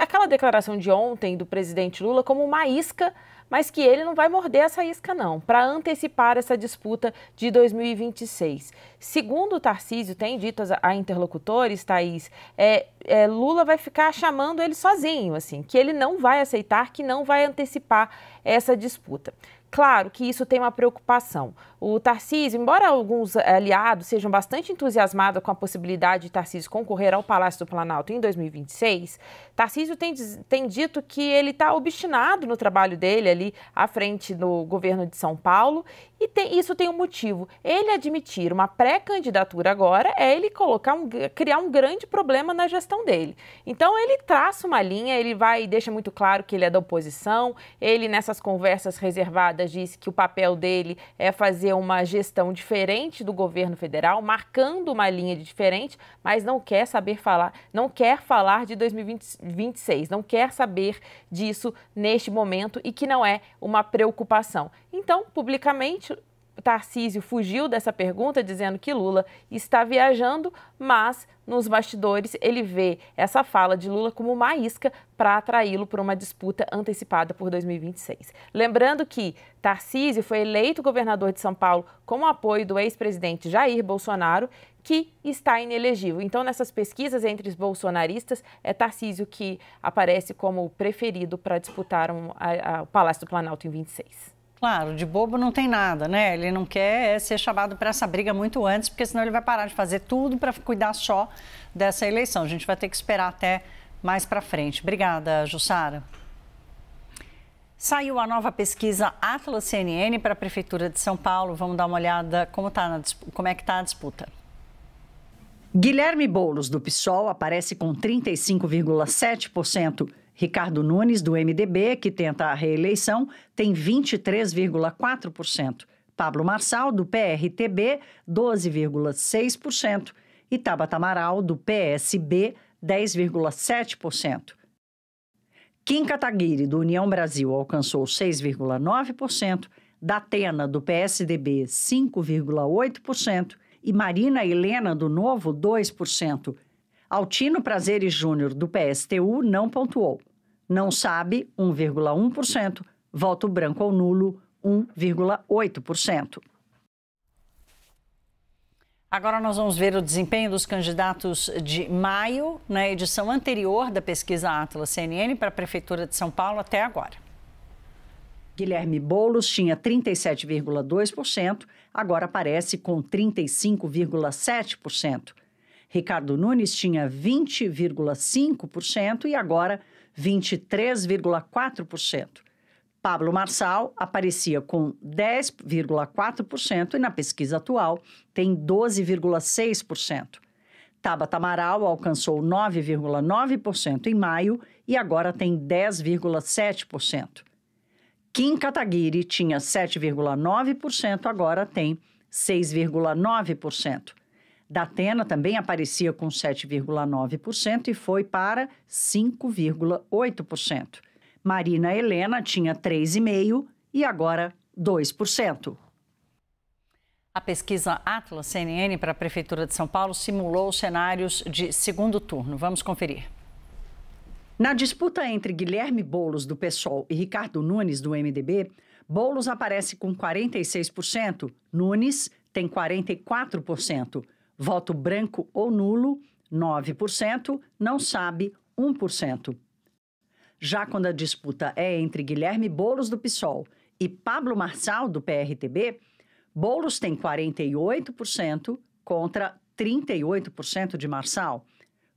aquela declaração de ontem do presidente Lula como uma isca, mas que ele não vai morder essa isca não, para antecipar essa disputa de 2026. Segundo o Tarcísio, tem dito a interlocutores, Thaís, Lula vai ficar chamando ele sozinho, assim, que ele não vai aceitar, que não vai antecipar essa disputa. Claro que isso tem uma preocupação. O Tarcísio, embora alguns aliados sejam bastante entusiasmados com a possibilidade de Tarcísio concorrer ao Palácio do Planalto em 2026, Tarcísio tem dito que ele está obstinado no trabalho dele ali à frente do governo de São Paulo e isso tem um motivo. Ele admitir uma pré-candidatura agora é ele criar um grande problema na gestão dele. Então ele traça uma linha, ele deixa muito claro que ele é da oposição, ele nessas conversas reservadas disse que o papel dele é fazer uma gestão diferente do governo federal, marcando uma linha diferente, mas não quer falar de 2026, não quer saber disso neste momento e que não é uma preocupação. Então, publicamente, Tarcísio fugiu dessa pergunta dizendo que Lula está viajando, mas nos bastidores ele vê essa fala de Lula como uma isca para atraí-lo para uma disputa antecipada por 2026. Lembrando que Tarcísio foi eleito governador de São Paulo com o apoio do ex-presidente Jair Bolsonaro, que está inelegível. Então, nessas pesquisas entre os bolsonaristas, é Tarcísio que aparece como preferido para disputar o Palácio do Planalto em 26. Claro, de bobo não tem nada, né? Ele não quer ser chamado para essa briga muito antes, porque senão ele vai parar de fazer tudo para cuidar só dessa eleição. A gente vai ter que esperar até mais para frente. Obrigada, Jussara. Saiu a nova pesquisa Atlas CNN para a Prefeitura de São Paulo. Vamos dar uma olhada como é que está a disputa. Guilherme Boulos, do PSOL, aparece com 35,7%. Ricardo Nunes, do MDB, que tenta a reeleição, tem 23,4%. Pablo Marçal, do PRTB, 12,6%. E Tabata Amaral, do PSB, 10,7%. Kim Kataguiri, do União Brasil, alcançou 6,9%. Datena, do PSDB, 5,8%. E Marina Helena, do Novo, 2%. Altino Prazeres Júnior, do PSTU, não pontuou. Não sabe, 1,1%. Voto branco ou nulo, 1,8%. Agora nós vamos ver o desempenho dos candidatos de maio, na edição anterior da pesquisa Atlas CNN para a Prefeitura de São Paulo até agora. Guilherme Boulos tinha 37,2%, agora aparece com 35,7%. Ricardo Nunes tinha 20,5% e agora 23,4%. Pablo Marçal aparecia com 10,4% e na pesquisa atual tem 12,6%. Tabata Amaral alcançou 9,9% em maio e agora tem 10,7%. Kim Kataguiri tinha 7,9%, agora tem 6,9%. Datena também aparecia com 7,9% e foi para 5,8%. Marina Helena tinha 3,5% e agora 2%. A pesquisa Atlas CNN para a Prefeitura de São Paulo simulou cenários de segundo turno. Vamos conferir. Na disputa entre Guilherme Boulos, do PSOL, e Ricardo Nunes, do MDB, Boulos aparece com 46%, Nunes tem 44%, voto branco ou nulo, 9%, não sabe, 1%. Já quando a disputa é entre Guilherme Boulos, do PSOL, e Pablo Marçal, do PRTB, Boulos tem 48% contra 38% de Marçal.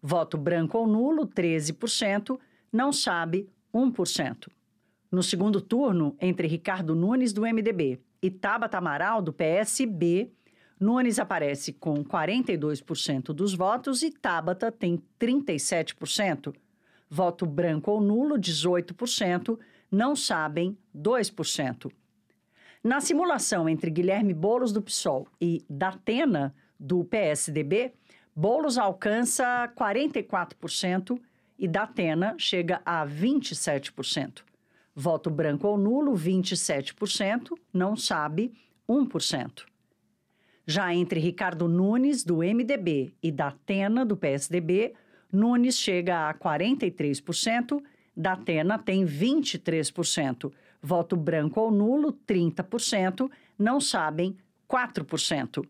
Voto branco ou nulo, 13%, não sabe, 1%. No segundo turno, entre Ricardo Nunes, do MDB, e Tabata Amaral, do PSB, Nunes aparece com 42% dos votos e Tabata tem 37%. Voto branco ou nulo, 18%, não sabem, 2%. Na simulação entre Guilherme Boulos, do PSOL, e Datena, do PSDB, Boulos alcança 44% e Datena chega a 27%. Voto branco ou nulo, 27%, não sabe, 1%. Já entre Ricardo Nunes, do MDB, e Datena, do PSDB, Nunes chega a 43%, Datena tem 23%. Voto branco ou nulo, 30%, não sabem, 4%.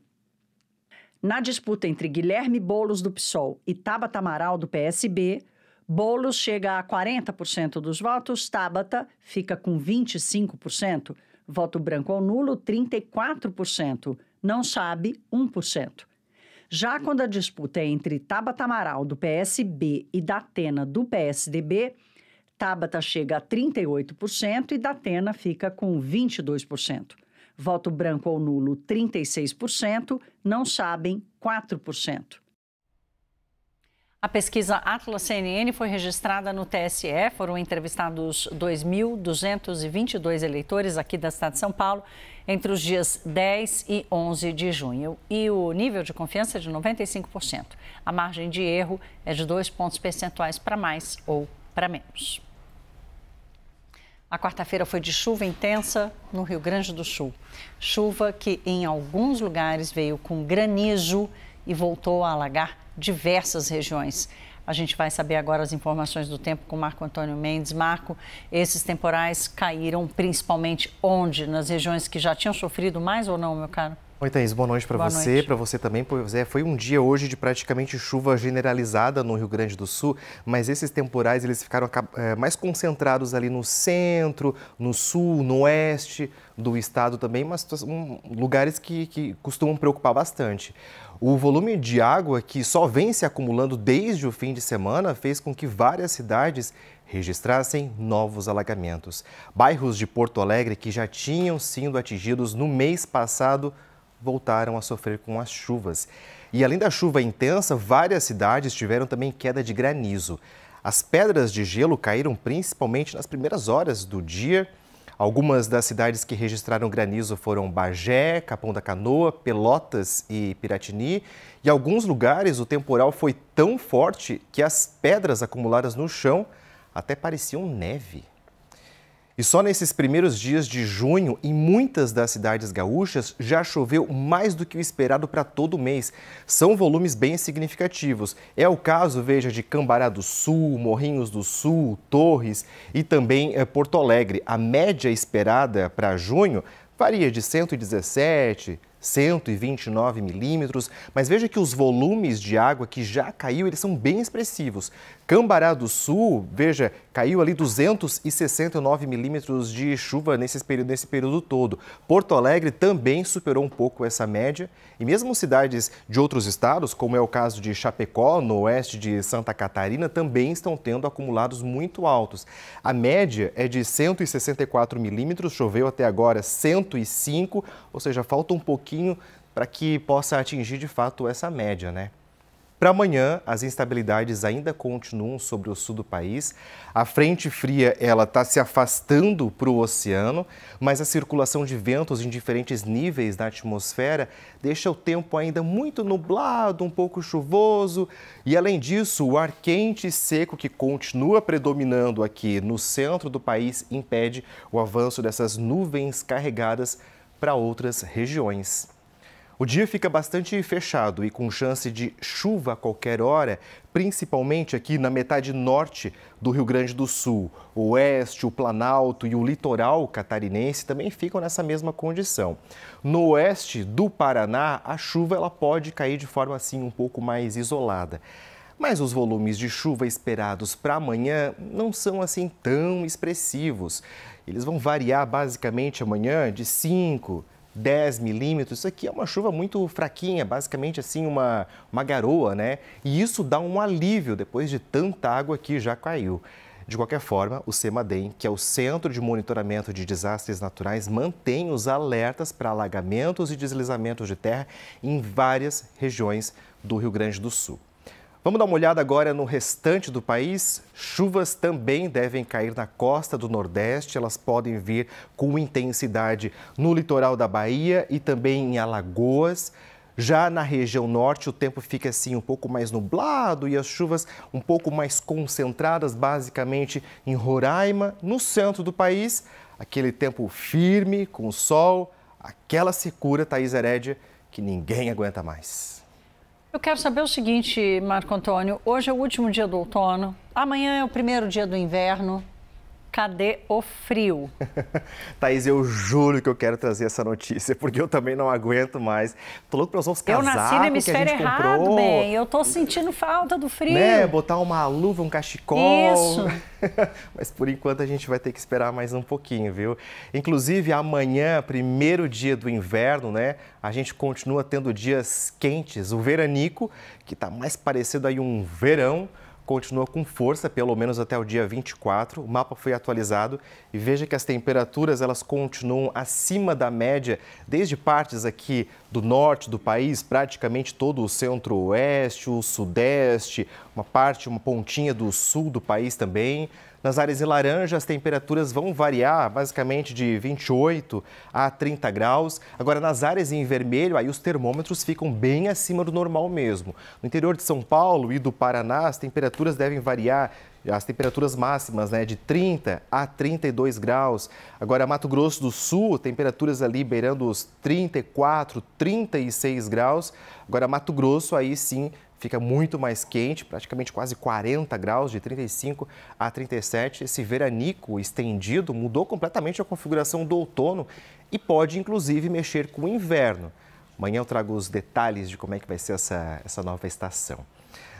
Na disputa entre Guilherme Boulos, do PSOL, e Tabata Amaral, do PSB, Boulos chega a 40% dos votos, Tabata fica com 25%, voto branco ou nulo, 34%, não sabe, 1%. Já quando a disputa é entre Tabata Amaral, do PSB, e Datena, do PSDB, Tabata chega a 38% e Datena fica com 22%. Voto branco ou nulo, 36%, não sabem, 4%. A pesquisa Atlas CNN foi registrada no TSE, foram entrevistados 2.222 eleitores aqui da cidade de São Paulo entre os dias 10 e 11 de junho. E o nível de confiança é de 95%. A margem de erro é de 2 pontos percentuais para mais ou para menos. A quarta-feira foi de chuva intensa no Rio Grande do Sul. Chuva que em alguns lugares veio com granizo e voltou a alagar diversas regiões. A gente vai saber agora as informações do tempo com Marco Antônio Mendes. Marco, esses temporais caíram principalmente onde? Nas regiões que já tinham sofrido mais ou não, meu caro? Oi, Thaís, boa noite para você, para você também. Pois é, foi um dia hoje de praticamente chuva generalizada no Rio Grande do Sul, mas esses temporais eles ficaram mais concentrados ali no centro, no sul, no oeste do estado também, mas lugares que costumam preocupar bastante. O volume de água que só vem se acumulando desde o fim de semana fez com que várias cidades registrassem novos alagamentos. Bairros de Porto Alegre que já tinham sido atingidos no mês passado voltaram a sofrer com as chuvas. E além da chuva intensa, várias cidades tiveram também queda de granizo. As pedras de gelo caíram principalmente nas primeiras horas do dia. Algumas das cidades que registraram granizo foram Bagé, Capão da Canoa, Pelotas e Piratini. Em alguns lugares, o temporal foi tão forte que as pedras acumuladas no chão até pareciam neve. E só nesses primeiros dias de junho, em muitas das cidades gaúchas, já choveu mais do que o esperado para todo o mês. São volumes bem significativos. É o caso, veja, de Cambará do Sul, Morrinhos do Sul, Torres e também Porto Alegre. A média esperada para junho varia de 117, 129 milímetros, mas veja que os volumes de água que já caiu, eles são bem expressivos. Cambará do Sul, veja, caiu ali 269 milímetros de chuva nesse período todo. Porto Alegre também superou um pouco essa média e mesmo cidades de outros estados, como é o caso de Chapecó, no oeste de Santa Catarina, também estão tendo acumulados muito altos. A média é de 164 milímetros, choveu até agora 105, ou seja, falta um pouquinho para que possa atingir de fato essa média, né? Para amanhã, as instabilidades ainda continuam sobre o sul do país. A frente fria ela está se afastando para o oceano, mas a circulação de ventos em diferentes níveis da atmosfera deixa o tempo ainda muito nublado, um pouco chuvoso. E, além disso, o ar quente e seco que continua predominando aqui no centro do país impede o avanço dessas nuvens carregadas para outras regiões. O dia fica bastante fechado e com chance de chuva a qualquer hora, principalmente aqui na metade norte do Rio Grande do Sul. O oeste, o Planalto e o litoral catarinense também ficam nessa mesma condição. No oeste do Paraná, a chuva ela pode cair de forma assim um pouco mais isolada. Mas os volumes de chuva esperados para amanhã não são assim tão expressivos. Eles vão variar basicamente amanhã de 5, 10 milímetros, isso aqui é uma chuva muito fraquinha, basicamente assim uma garoa, né? E isso dá um alívio depois de tanta água que já caiu. De qualquer forma, o CEMADEM, que é o Centro de Monitoramento de Desastres Naturais, mantém os alertas para alagamentos e deslizamentos de terra em várias regiões do Rio Grande do Sul. Vamos dar uma olhada agora no restante do país. Chuvas também devem cair na costa do Nordeste. Elas podem vir com intensidade no litoral da Bahia e também em Alagoas. Já na região norte, o tempo fica assim um pouco mais nublado e as chuvas um pouco mais concentradas, basicamente em Roraima. No centro do país, aquele tempo firme, com sol, aquela secura, Thaís Herédia, que ninguém aguenta mais. Eu quero saber o seguinte, Marco Antônio, hoje é o último dia do outono, amanhã é o primeiro dia do inverno, cadê o frio? Thaís, eu juro que eu quero trazer essa notícia, porque eu também não aguento mais. Tô louco para usar os casacos que a gente comprou. Eu nasci no hemisfério errado, bem, eu tô sentindo falta do frio. Né, botar uma luva, um cachecol. Isso. Mas por enquanto a gente vai ter que esperar mais um pouquinho, viu? Inclusive amanhã, primeiro dia do inverno, né? A gente continua tendo dias quentes. O veranico, que tá mais parecido aí um verão, continua com força, pelo menos até o dia 24. O mapa foi atualizado e veja que as temperaturas elas continuam acima da média desde partes aqui do norte do país, praticamente todo o centro-oeste, o sudeste, uma pontinha do sul do país também. Nas áreas em laranja, as temperaturas vão variar basicamente de 28 a 30 graus. Agora, nas áreas em vermelho, aí os termômetros ficam bem acima do normal mesmo. No interior de São Paulo e do Paraná, as temperaturas devem variar, as temperaturas máximas, né, de 30 a 32 graus. Agora, Mato Grosso do Sul, temperaturas ali beirando os 34, 36 graus. Agora, Mato Grosso, aí sim, fica muito mais quente, praticamente quase 40 graus, de 35 a 37. Esse veranico estendido mudou completamente a configuração do outono e pode, inclusive, mexer com o inverno. Amanhã eu trago os detalhes de como é que vai ser essa nova estação.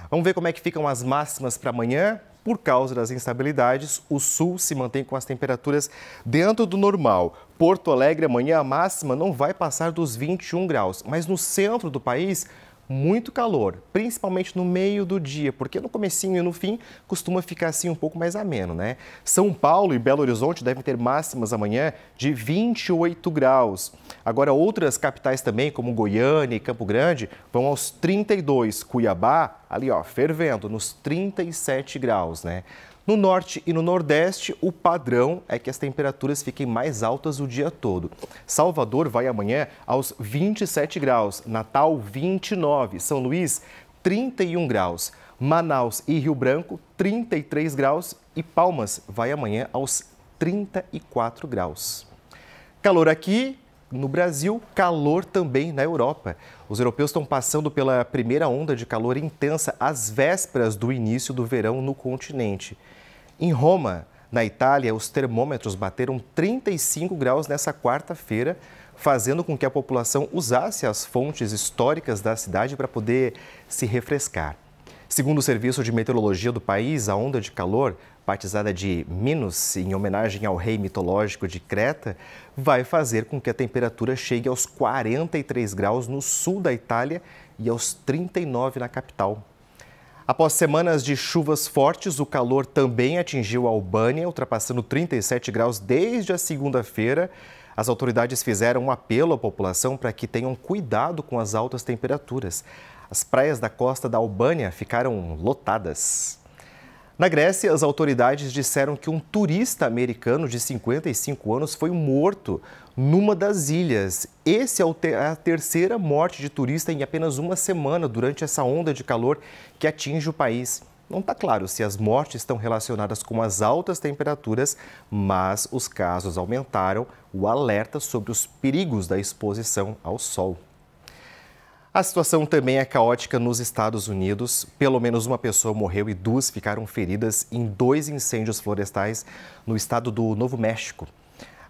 Vamos ver como é que ficam as máximas para amanhã. Por causa das instabilidades, o sul se mantém com as temperaturas dentro do normal. Porto Alegre, amanhã a máxima não vai passar dos 21 graus, mas no centro do país, muito calor, principalmente no meio do dia, porque no comecinho e no fim costuma ficar assim um pouco mais ameno, né? São Paulo e Belo Horizonte devem ter máximas amanhã de 28 graus. Agora, outras capitais também, como Goiânia e Campo Grande, vão aos 32. Cuiabá, ali ó, fervendo, nos 37 graus, né? No norte e no nordeste, o padrão é que as temperaturas fiquem mais altas o dia todo. Salvador vai amanhã aos 27 graus, Natal 29, São Luís 31 graus, Manaus e Rio Branco 33 graus e Palmas vai amanhã aos 34 graus. Calor aqui no Brasil, calor também na Europa. Os europeus estão passando pela primeira onda de calor intensa às vésperas do início do verão no continente. Em Roma, Na Itália, os termômetros bateram 35 graus nessa quarta-feira, fazendo com que a população usasse as fontes históricas da cidade para poder se refrescar. Segundo o Serviço de Meteorologia do país, a onda de calor, batizada de Minos, em homenagem ao rei mitológico de Creta, vai fazer com que a temperatura chegue aos 43 graus no sul da Itália e aos 39 na capital. Após semanas de chuvas fortes, o calor também atingiu a Albânia, ultrapassando 37 graus desde a segunda-feira. As autoridades fizeram um apelo à população para que tenham cuidado com as altas temperaturas. As praias da costa da Albânia ficaram lotadas. Na Grécia, as autoridades disseram que um turista americano de 55 anos foi morto numa das ilhas. Essa é a terceira morte de turista em apenas uma semana durante essa onda de calor que atinge o país. Não está claro se as mortes estão relacionadas com as altas temperaturas, mas os casos aumentaram o alerta sobre os perigos da exposição ao sol. A situação também é caótica nos Estados Unidos. Pelo menos uma pessoa morreu e 2 ficaram feridas em 2 incêndios florestais no estado do Novo México.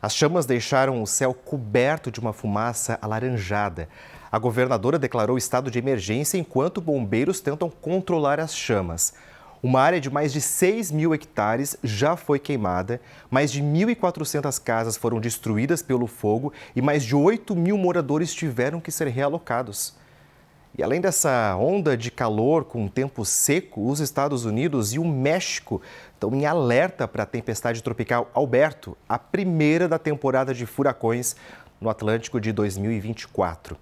As chamas deixaram o céu coberto de uma fumaça alaranjada. A governadora declarou estado de emergência enquanto bombeiros tentam controlar as chamas. Uma área de mais de 6.000 hectares já foi queimada, mais de 1.400 casas foram destruídas pelo fogo e mais de 8.000 moradores tiveram que ser realocados. E além dessa onda de calor com tempo seco, os Estados Unidos e o México estão em alerta para a tempestade tropical Alberto, a primeira da temporada de furacões no Atlântico de 2024.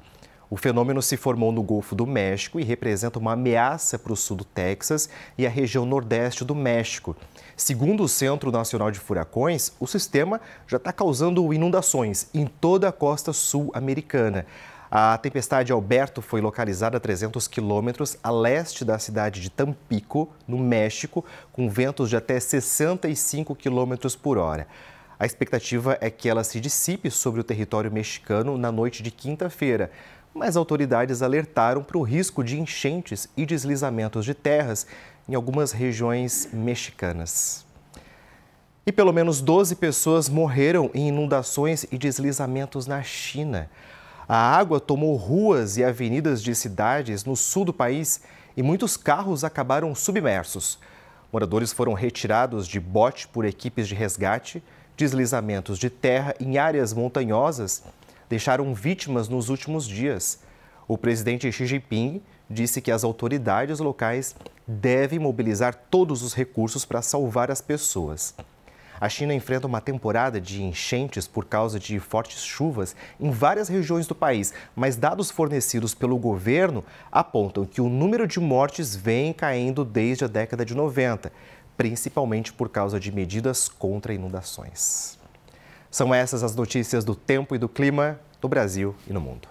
O fenômeno se formou no Golfo do México e representa uma ameaça para o sul do Texas e a região nordeste do México. Segundo o Centro Nacional de Furacões, o sistema já está causando inundações em toda a costa sul-americana. A tempestade Alberto foi localizada a 300 quilômetros a leste da cidade de Tampico, no México, com ventos de até 65 quilômetros por hora. A expectativa é que ela se dissipe sobre o território mexicano na noite de quinta-feira, mas autoridades alertaram para o risco de enchentes e deslizamentos de terras em algumas regiões mexicanas. E pelo menos 12 pessoas morreram em inundações e deslizamentos na China. A água tomou ruas e avenidas de cidades no sul do país e muitos carros acabaram submersos. Moradores foram retirados de bote por equipes de resgate. Deslizamentos de terra em áreas montanhosas deixaram vítimas nos últimos dias. O presidente Xi Jinping disse que as autoridades locais devem mobilizar todos os recursos para salvar as pessoas. A China enfrenta uma temporada de enchentes por causa de fortes chuvas em várias regiões do país, mas dados fornecidos pelo governo apontam que o número de mortes vem caindo desde a década de 90, principalmente por causa de medidas contra inundações. São essas as notícias do tempo e do clima no Brasil e no mundo.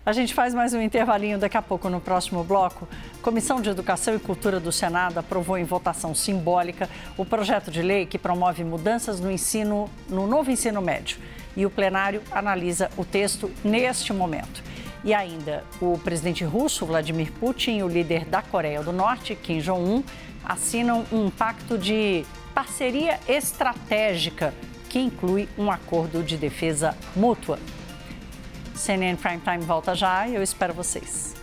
A gente faz mais um intervalinho daqui a pouco no próximo bloco. A Comissão de Educação e Cultura do Senado aprovou em votação simbólica o projeto de lei que promove mudanças no novo ensino médio. E o plenário analisa o texto neste momento. E ainda, o presidente russo, Vladimir Putin, e o líder da Coreia do Norte, Kim Jong-un, assinam um pacto de parceria estratégica que inclui um acordo de defesa mútua. CNN Prime Time volta já e eu espero vocês.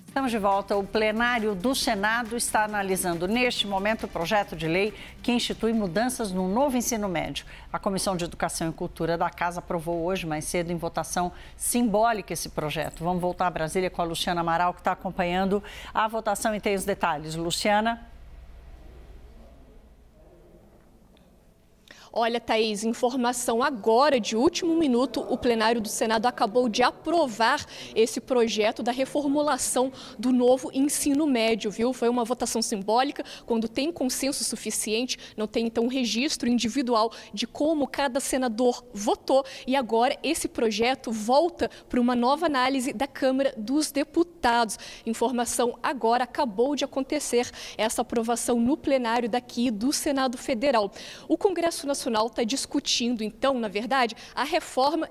Estamos de volta. O plenário do Senado está analisando neste momento o projeto de lei que institui mudanças no novo ensino médio. A Comissão de Educação e Cultura da Casa aprovou hoje, mais cedo, em votação simbólica esse projeto. Vamos voltar a Brasília com a Luciana Amaral, que está acompanhando a votação e tem os detalhes. Luciana. Olha, Thaís, informação agora de último minuto, o plenário do Senado acabou de aprovar esse projeto da reformulação do novo ensino médio, viu? Foi uma votação simbólica, quando tem consenso suficiente, não tem então registro individual de como cada senador votou e agora esse projeto volta para uma nova análise da Câmara dos Deputados. Informação agora, acabou de acontecer essa aprovação no plenário daqui do Senado Federal. O Congresso Nacional Nacional está discutindo, então, na verdade, a reforma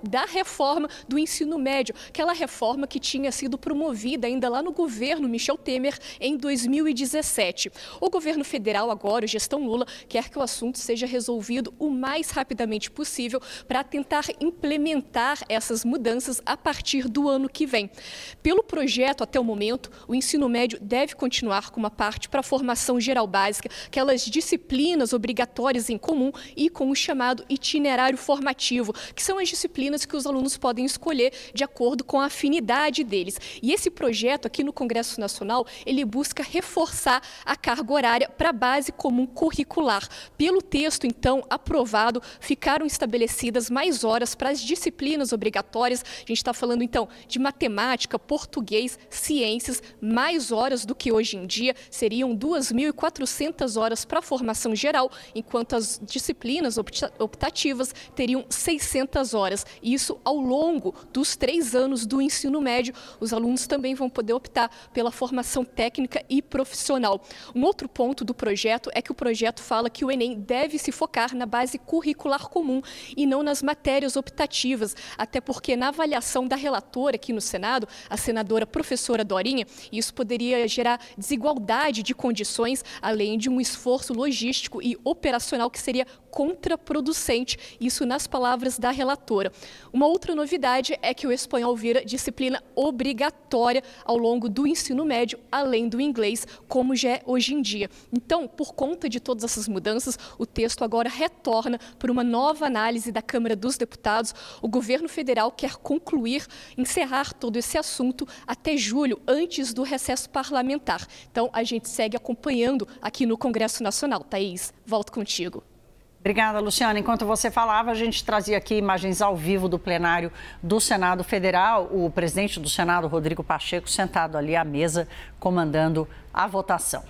do ensino médio, aquela reforma que tinha sido promovida ainda lá no governo Michel Temer em 2017. O governo federal agora, a gestão Lula, quer que o assunto seja resolvido o mais rapidamente possível para tentar implementar essas mudanças a partir do ano que vem. Pelo projeto, até o momento, o ensino médio deve continuar com uma parte para a formação geral básica, aquelas disciplinas obrigatórias em comum e com o chamado itinerário formativo, que são as disciplinas que os alunos podem escolher de acordo com a afinidade deles. E esse projeto aqui no Congresso Nacional, ele busca reforçar a carga horária para a base comum curricular. Pelo texto, então, aprovado, ficaram estabelecidas mais horas para as disciplinas obrigatórias. A gente está falando, então, de matemática, português, ciências, mais horas do que hoje em dia. Seriam 2.400 horas para a formação geral, enquanto as disciplinas optativas teriam 600 horas. Isso ao longo dos 3 anos do ensino médio. Os alunos também vão poder optar pela formação técnica e profissional. Um outro ponto do projeto é que o projeto fala que o Enem deve se focar na base curricular comum e não nas matérias optativas, até porque na avaliação da relatora aqui no Senado, a senadora professora Dorinha, isso poderia gerar desigualdade de condições, além de um esforço logístico e operacional que seria contraproducente, isso nas palavras da relatora. Uma outra novidade é que o espanhol vira disciplina obrigatória ao longo do ensino médio, além do inglês, como já é hoje em dia. Então, por conta de todas essas mudanças, o texto agora retorna para uma nova análise da Câmara dos Deputados. O governo federal quer encerrar todo esse assunto até julho, antes do recesso parlamentar. Então, a gente segue acompanhando aqui no Congresso Nacional. Thaís, volto contigo. Obrigada, Luciana. Enquanto você falava, a gente trazia aqui imagens ao vivo do plenário do Senado Federal. O presidente do Senado, Rodrigo Pacheco, sentado ali à mesa, comandando a votação.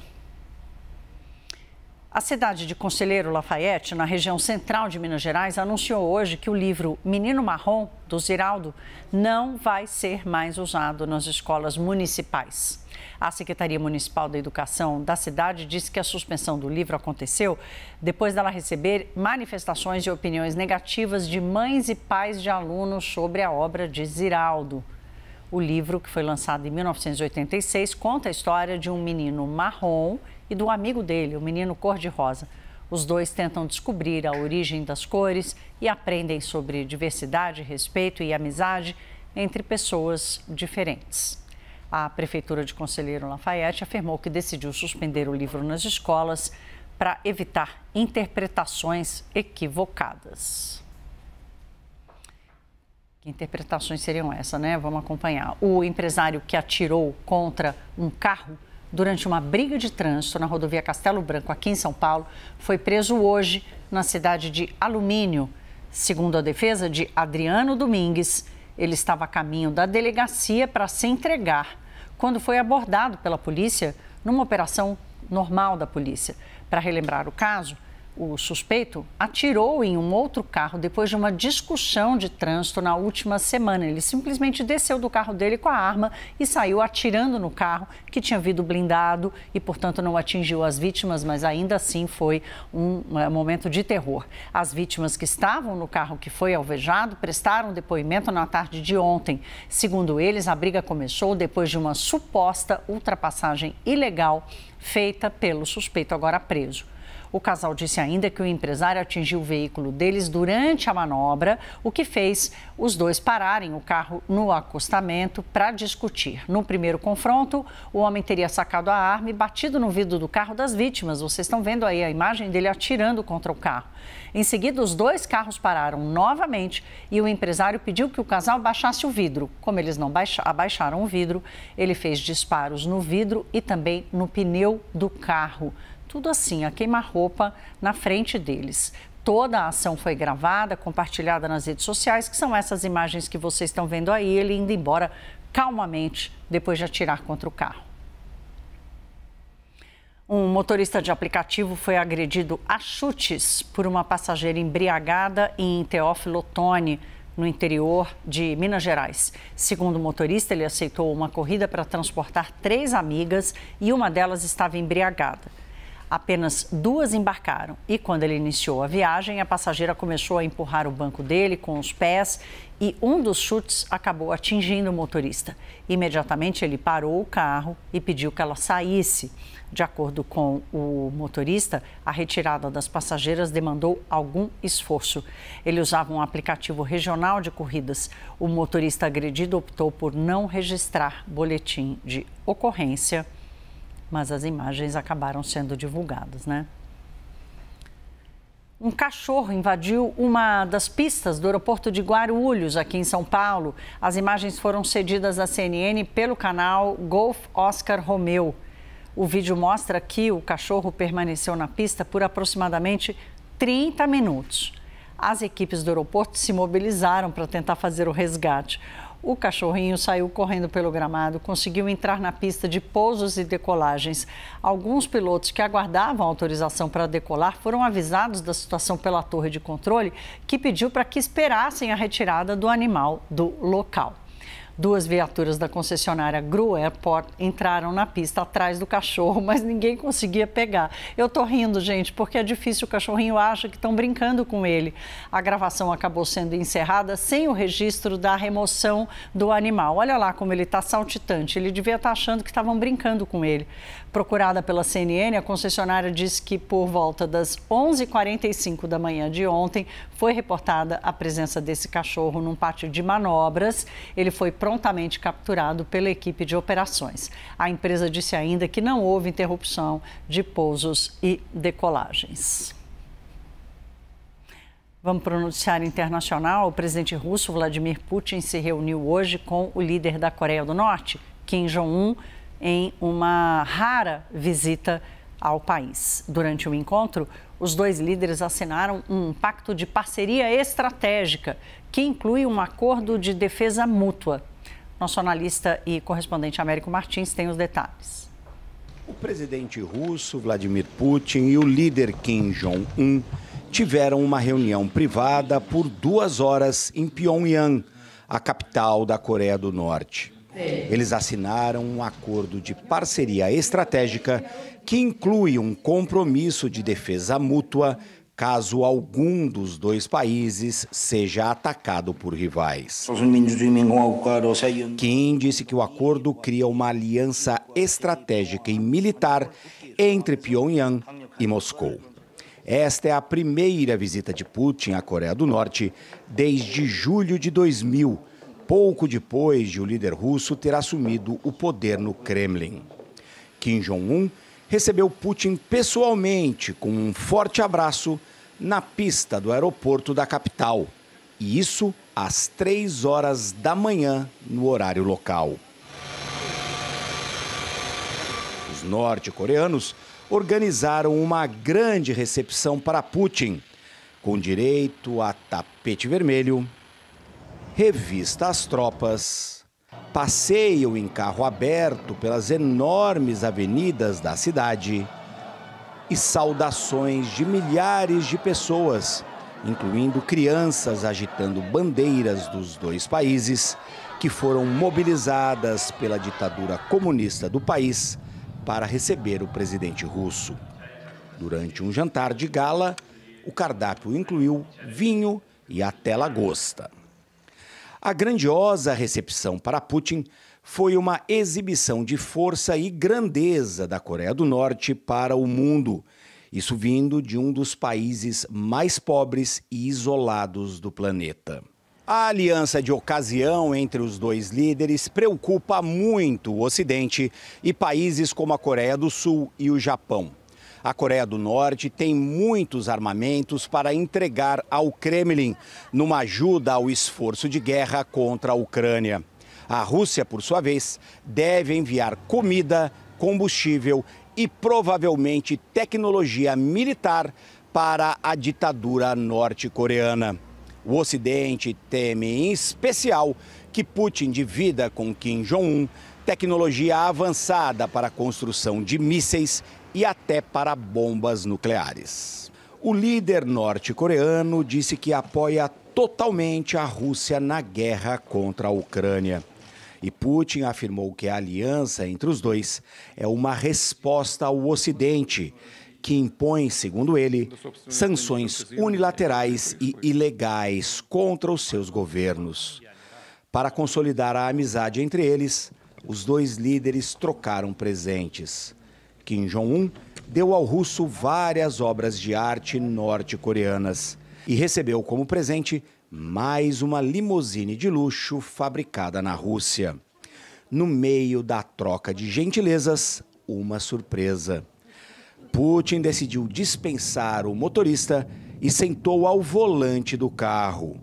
A cidade de Conselheiro Lafayette, na região central de Minas Gerais, anunciou hoje que o livro Menino Marrom, do Ziraldo, não vai ser mais usado nas escolas municipais. A Secretaria Municipal da Educação da cidade disse que a suspensão do livro aconteceu depois dela receber manifestações e opiniões negativas de mães e pais de alunos sobre a obra de Ziraldo. O livro, que foi lançado em 1986, conta a história de um menino marrom e do amigo dele, o menino cor-de-rosa. Os dois tentam descobrir a origem das cores e aprendem sobre diversidade, respeito e amizade entre pessoas diferentes. A Prefeitura de Conselheiro Lafayette afirmou que decidiu suspender o livro nas escolas para evitar interpretações equivocadas. Que interpretações seriam essas, né? Vamos acompanhar. O empresário que atirou contra um carro durante uma briga de trânsito na rodovia Castelo Branco, aqui em São Paulo, foi preso hoje na cidade de Alumínio. Segundo a defesa de Adriano Domingues, ele estava a caminho da delegacia para se entregar quando foi abordado pela polícia numa operação normal da polícia. Para relembrar o caso, o suspeito atirou em um outro carro depois de uma discussão de trânsito na última semana. Ele simplesmente desceu do carro dele com a arma e saiu atirando no carro que tinha vidro blindado e, portanto, não atingiu as vítimas, mas ainda assim foi um momento de terror. As vítimas que estavam no carro que foi alvejado prestaram depoimento na tarde de ontem. Segundo eles, a briga começou depois de uma suposta ultrapassagem ilegal feita pelo suspeito agora preso. O casal disse ainda que o empresário atingiu o veículo deles durante a manobra, o que fez os dois pararem o carro no acostamento para discutir. No primeiro confronto, o homem teria sacado a arma e batido no vidro do carro das vítimas. Vocês estão vendo aí a imagem dele atirando contra o carro. Em seguida, os dois carros pararam novamente e o empresário pediu que o casal baixasse o vidro. Como eles não abaixaram o vidro, ele fez disparos no vidro e também no pneu do carro. Tudo assim, a queima-roupa na frente deles. Toda a ação foi gravada, compartilhada nas redes sociais, que são essas imagens que vocês estão vendo aí, ele indo embora calmamente depois de atirar contra o carro. Um motorista de aplicativo foi agredido a chutes por uma passageira embriagada em Teófilo Otoni, no interior de Minas Gerais. Segundo o motorista, ele aceitou uma corrida para transportar 3 amigas e uma delas estava embriagada. Apenas 2 embarcaram e, quando ele iniciou a viagem, a passageira começou a empurrar o banco dele com os pés e um dos chutes acabou atingindo o motorista. Imediatamente, ele parou o carro e pediu que ela saísse. De acordo com o motorista, a retirada das passageiras demandou algum esforço. Ele usava um aplicativo regional de corridas. O motorista agredido optou por não registrar boletim de ocorrência, mas as imagens acabaram sendo divulgadas, né? Um cachorro invadiu uma das pistas do aeroporto de Guarulhos, aqui em São Paulo. As imagens foram cedidas à CNN pelo canal Golf Oscar Romeo. O vídeo mostra que o cachorro permaneceu na pista por aproximadamente 30 minutos. As equipes do aeroporto se mobilizaram para tentar fazer o resgate. O cachorrinho saiu correndo pelo gramado, conseguiu entrar na pista de pousos e decolagens. Alguns pilotos que aguardavam autorização para decolar foram avisados da situação pela torre de controle, que pediu para que esperassem a retirada do animal do local. 2 viaturas da concessionária Gru Airport entraram na pista atrás do cachorro, mas ninguém conseguia pegar. Eu tô rindo, gente, porque é difícil, o cachorrinho acha que estão brincando com ele. A gravação acabou sendo encerrada sem o registro da remoção do animal. Olha lá como ele está saltitante, ele devia estar achando que estavam brincando com ele. Procurada pela CNN, a concessionária disse que por volta das 11h45 da manhã de ontem foi reportada a presença desse cachorro num pátio de manobras. Ele foi prontamente capturado pela equipe de operações. A empresa disse ainda que não houve interrupção de pousos e decolagens. Vamos para o noticiário internacional. O presidente russo Vladimir Putin se reuniu hoje com o líder da Coreia do Norte, Kim Jong-un, em uma rara visita ao país. Durante o encontro, os 2 líderes assinaram um pacto de parceria estratégica que inclui um acordo de defesa mútua. Nosso analista e correspondente Américo Martins tem os detalhes. O presidente russo Vladimir Putin e o líder Kim Jong-un tiveram uma reunião privada por 2 horas em Pyongyang, a capital da Coreia do Norte. Eles assinaram um acordo de parceria estratégica que inclui um compromisso de defesa mútua caso algum dos 2 países seja atacado por rivais. Kim disse que o acordo cria uma aliança estratégica e militar entre Pyongyang e Moscou. Esta é a primeira visita de Putin à Coreia do Norte desde julho de 2000, pouco depois de o líder russo ter assumido o poder no Kremlin. Kim Jong-un recebeu Putin pessoalmente com um forte abraço na pista do aeroporto da capital. E isso às 3 horas da manhã no horário local. Os norte-coreanos organizaram uma grande recepção para Putin, com direito a tapete vermelho, revista às tropas, passeio em carro aberto pelas enormes avenidas da cidade e saudações de milhares de pessoas, incluindo crianças agitando bandeiras dos 2 países que foram mobilizadas pela ditadura comunista do país para receber o presidente russo. Durante um jantar de gala, o cardápio incluiu vinho e até lagosta. A grandiosa recepção para Putin foi uma exibição de força e grandeza da Coreia do Norte para o mundo. Isso vindo de um dos países mais pobres e isolados do planeta. A aliança de ocasião entre os 2 líderes preocupa muito o Ocidente e países como a Coreia do Sul e o Japão. A Coreia do Norte tem muitos armamentos para entregar ao Kremlin, numa ajuda ao esforço de guerra contra a Ucrânia. A Rússia, por sua vez, deve enviar comida, combustível e provavelmente tecnologia militar para a ditadura norte-coreana. O Ocidente teme, em especial, que Putin divida com Kim Jong-un tecnologia avançada para a construção de mísseis e até para bombas nucleares. O líder norte-coreano disse que apoia totalmente a Rússia na guerra contra a Ucrânia. E Putin afirmou que a aliança entre os 2 é uma resposta ao Ocidente, que impõe, segundo ele, sanções unilaterais e ilegais contra os seus governos. Para consolidar a amizade entre eles, os dois líderes trocaram presentes. Kim Jong-un deu ao russo várias obras de arte norte-coreanas e recebeu como presente mais uma limusine de luxo fabricada na Rússia. No meio da troca de gentilezas, uma surpresa. Putin decidiu dispensar o motorista e sentou ao volante do carro.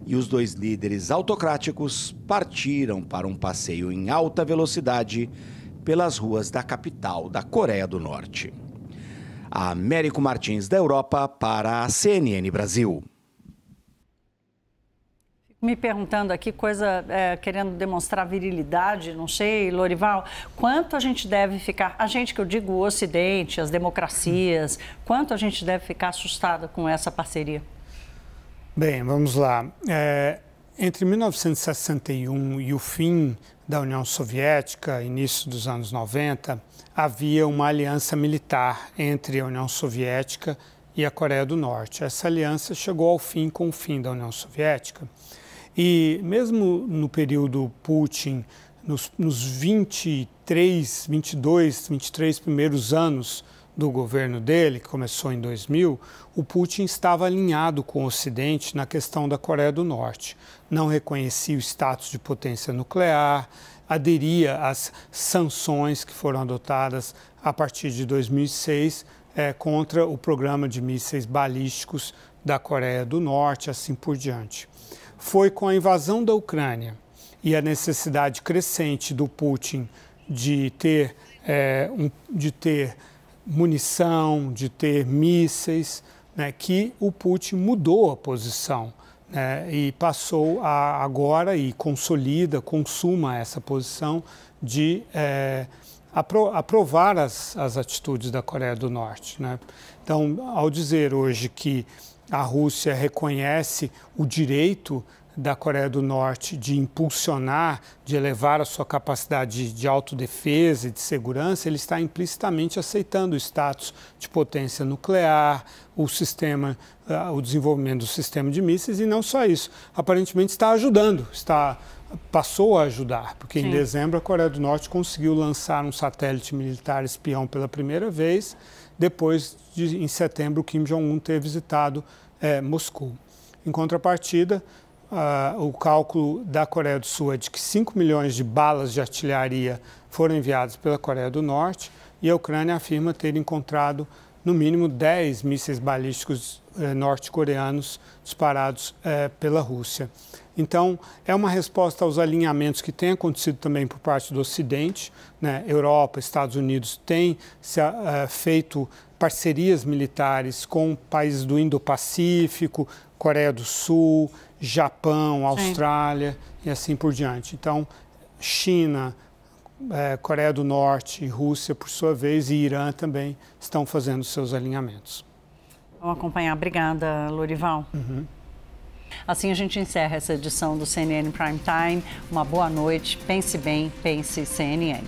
E os dois líderes autocráticos partiram para um passeio em alta velocidade pelas ruas da capital da Coreia do Norte. Américo Martins, da Europa, para a CNN Brasil. Me perguntando aqui, querendo demonstrar virilidade, não sei, Lorival, quanto a gente deve ficar, a gente que eu digo o Ocidente, as democracias, quanto a gente deve ficar assustado com essa parceria? Bem, vamos lá. Entre 1961 e o fim da União Soviética, início dos anos 90, havia uma aliança militar entre a União Soviética e a Coreia do Norte. Essa aliança chegou ao fim com o fim da União Soviética. E mesmo no período Putin, nos 23 primeiros anos do governo dele, que começou em 2000, o Putin estava alinhado com o Ocidente na questão da Coreia do Norte. Não reconhecia o status de potência nuclear, aderia às sanções que foram adotadas a partir de 2006 contra o programa de mísseis balísticos da Coreia do Norte, assim por diante. Foi com a invasão da Ucrânia e a necessidade crescente do Putin de ter munição, de ter mísseis, né, que o Putin mudou a posição, né, e passou a agora e consuma essa posição de aprovar as atitudes da Coreia do Norte, né? Então, ao dizer hoje que a Rússia reconhece o direito da Coreia do Norte de impulsionar, de elevar a sua capacidade de autodefesa e de segurança, ele está implicitamente aceitando o status de potência nuclear, o desenvolvimento do sistema de mísseis, e não só isso, aparentemente está ajudando, passou a ajudar, porque Sim. Em dezembro a Coreia do Norte conseguiu lançar um satélite militar espião pela primeira vez, depois de, em setembro, Kim Jong-un ter visitado Moscou. Em contrapartida, o cálculo da Coreia do Sul é de que 5 milhões de balas de artilharia foram enviadas pela Coreia do Norte e a Ucrânia afirma ter encontrado no mínimo 10 mísseis balísticos norte-coreanos disparados pela Rússia. Então, é uma resposta aos alinhamentos que têm acontecido também por parte do Ocidente, né? Europa, Estados Unidos têm feito parcerias militares com países do Indo-Pacífico, Coreia do Sul, Japão, Austrália Sim. E assim por diante. Então, China, Coreia do Norte e Rússia, por sua vez, e Irã também estão fazendo seus alinhamentos. Vamos acompanhar. Obrigada, Lorival. Uhum. Assim a gente encerra essa edição do CNN Prime Time. Uma boa noite. Pense bem, pense CNN.